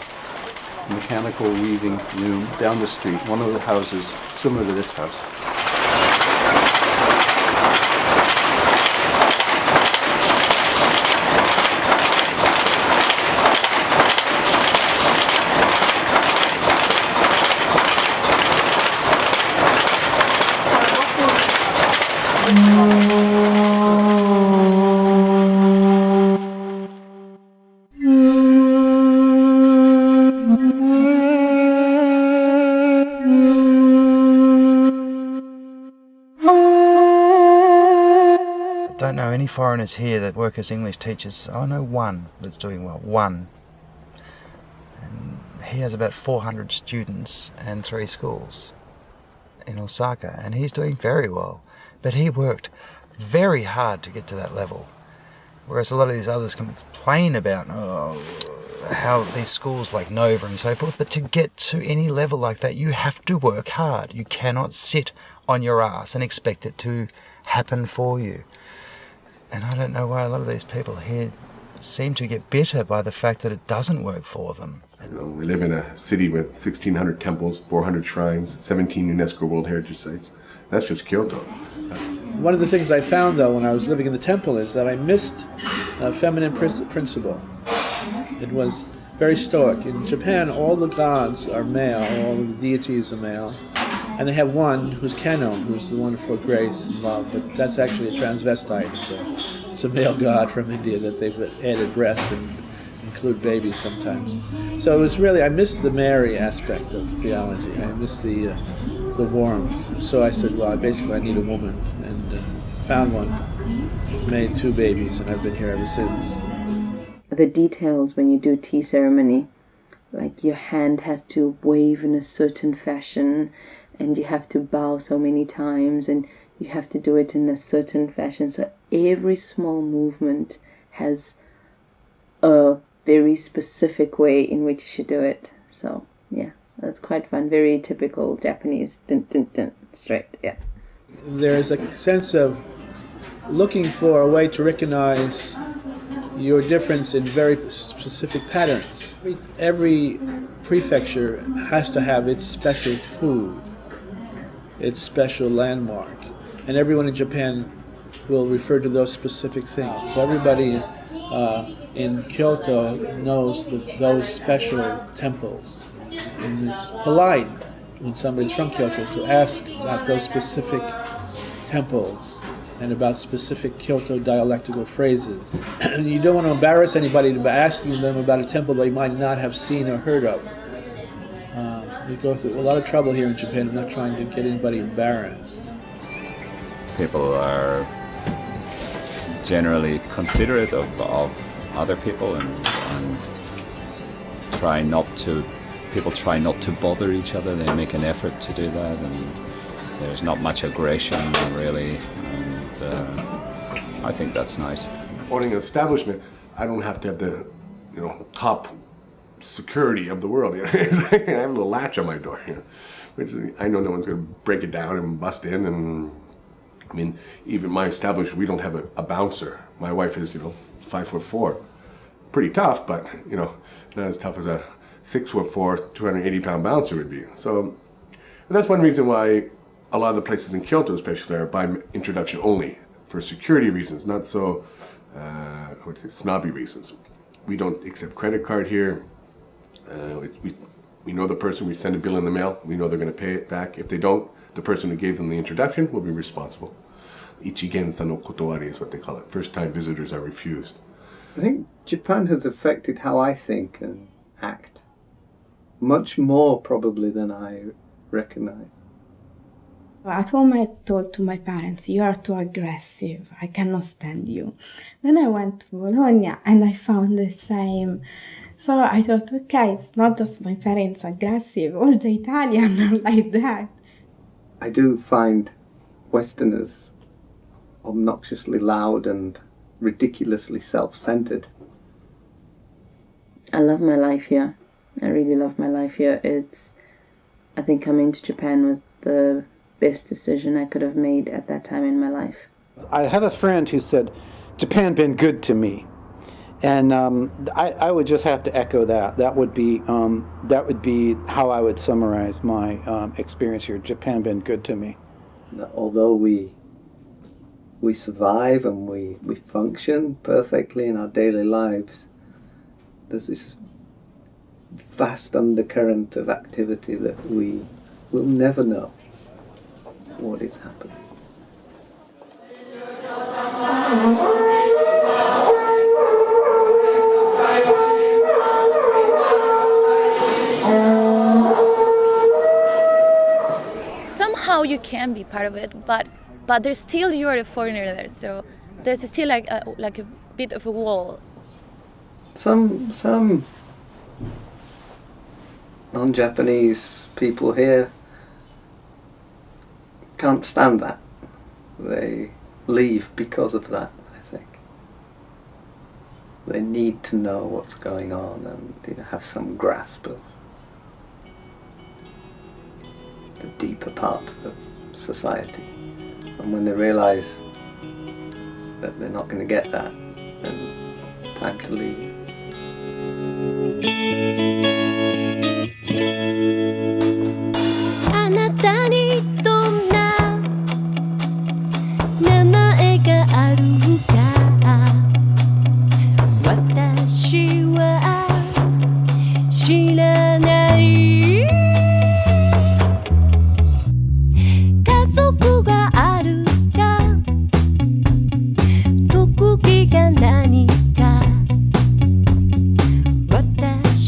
mechanical weaving loom down the street, one of the houses similar to this house. I don't know any foreigners here that work as English teachers. I know one that's doing well, one. And he has about 400 students and 3 schools in Osaka, and he's doing very well. But he worked very hard to get to that level. Whereas a lot of these others complain about how these schools like Nova and so forth, but to get to any level like that, you have to work hard. You cannot sit on your ass and expect it to happen for you. And I don't know why a lot of these people here seem to get bitter by the fact that it doesn't work for them. You know, we live in a city with 1,600 temples, 400 shrines, 17 UNESCO World Heritage Sites. That's just Kyoto. One of the things I found, though, when I was living in the temple is that I missed a feminine principle. It was very stoic. In Japan, all the gods are male, all the deities are male. And they have one who's Kannon, who's the one for grace and love, but that's actually a transvestite. It's a male god from India that they've added breasts and include babies sometimes. So it was really, I missed the Mary aspect of theology. I missed the warmth. So I said, well, basically I need a woman, and found one, made 2 babies, and I've been here ever since. The details when you do tea ceremony, like your hand has to wave in a certain fashion, and you have to bow so many times, and you have to do it in a certain fashion. So every small movement has a very specific way in which you should do it. So, yeah, That's quite fun. Very typical Japanese. Dun, dun, dun, straight, yeah. There's a sense of looking for a way to recognize your difference in very specific patterns. Every prefecture has to have its special food, its special landmark, and everyone in Japan will refer to those specific things. So everybody in Kyoto knows those special temples, and it's polite when somebody's from Kyoto to ask about those specific temples and about specific Kyoto dialectical phrases. You don't want to embarrass anybody by asking them about a temple they might not have seen or heard of. We go through a lot of trouble here in Japan. I'm not trying to get anybody embarrassed. People are generally considerate of other people and people try not to bother each other. They make an effort to do that, and there's not much aggression really, and I think that's nice. Owning an establishment, I don't have to have the top security of the world. It's like I have a little latch on my door, which I know no one's going to break it down and bust in. And I mean, even my establishment, we don't have a bouncer. My wife is 5'4", pretty tough, but not as tough as a 6'4", 280-pound bouncer would be. So that's one reason why a lot of the places in Kyoto, especially, are by introduction only for security reasons, not so I would say snobby reasons. We don't accept credit card here. We know the person. We send a bill in the mail. We know they're going to pay it back. If they don't, the person who gave them the introduction will be responsible. Ichigensa no kotowari is what they call it. First-time visitors are refused. I think Japan has affected how I think and act much more probably than I recognize. At home I told to my parents, you are too aggressive, I cannot stand you. Then I went to Bologna and I found the same. So I thought, okay, it's not just my parents aggressive, all the Italians are like that. I do find Westerners obnoxiously loud and ridiculously self-centered. I love my life here. I really love my life here. I think coming to Japan was the best decision I could have made at that time in my life. I have a friend who said, Japan been good to me. And I would just have to echo that. That would be how I would summarize my experience here. Japan been good to me. Although we survive and we function perfectly in our daily lives, there's this vast undercurrent of activity that we will never know what is happening. Somehow you can be part of it, but there's still, you're a foreigner there, so there's still like a bit of a wall. Some non-Japanese people here can't stand that. They leave because of that, I think. They need to know what's going on and have some grasp of the deeper parts of society. And when they realize that they're not going to get that, then it's time to leave. あなたにどんな名前があるか私は知らない家族があるか特技が何か私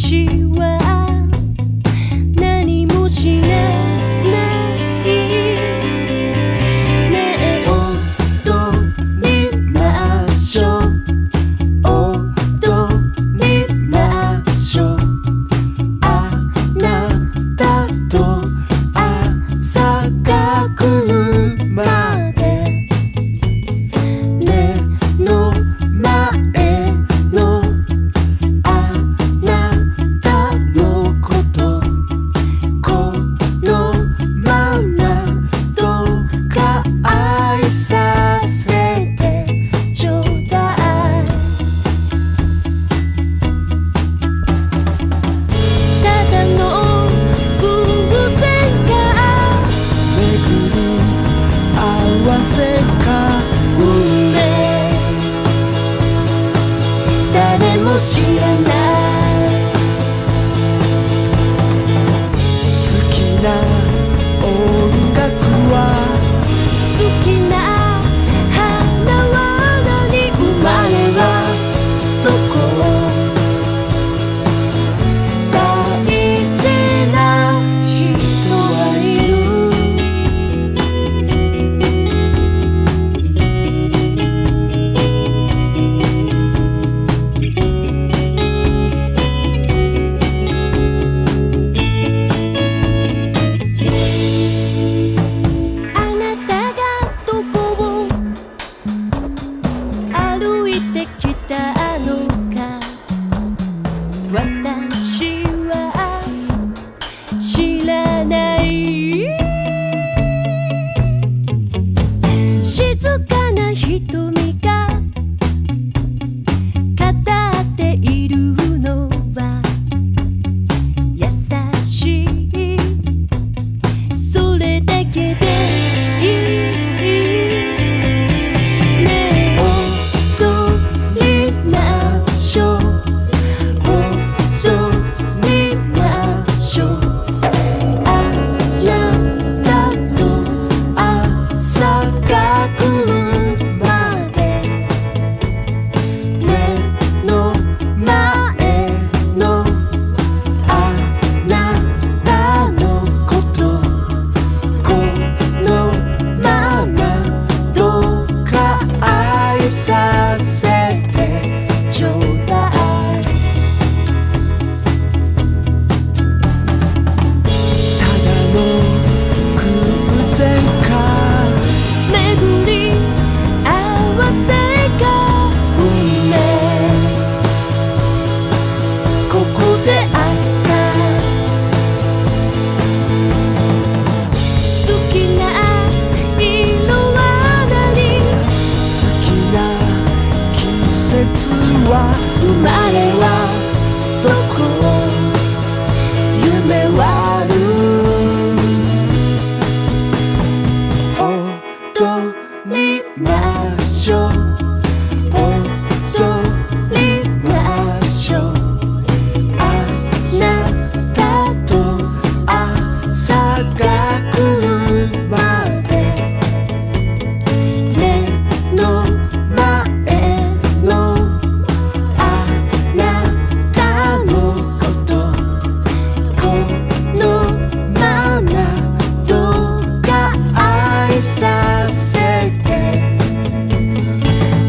べさせて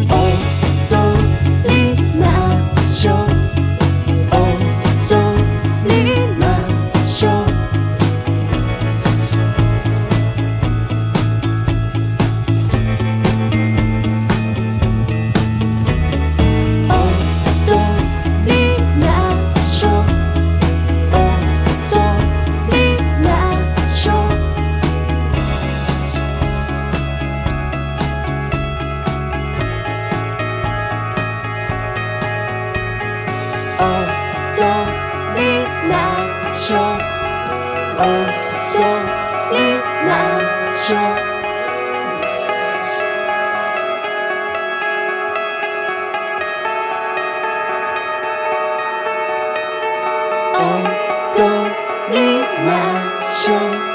踊りましょう踊りましょう踊りましょう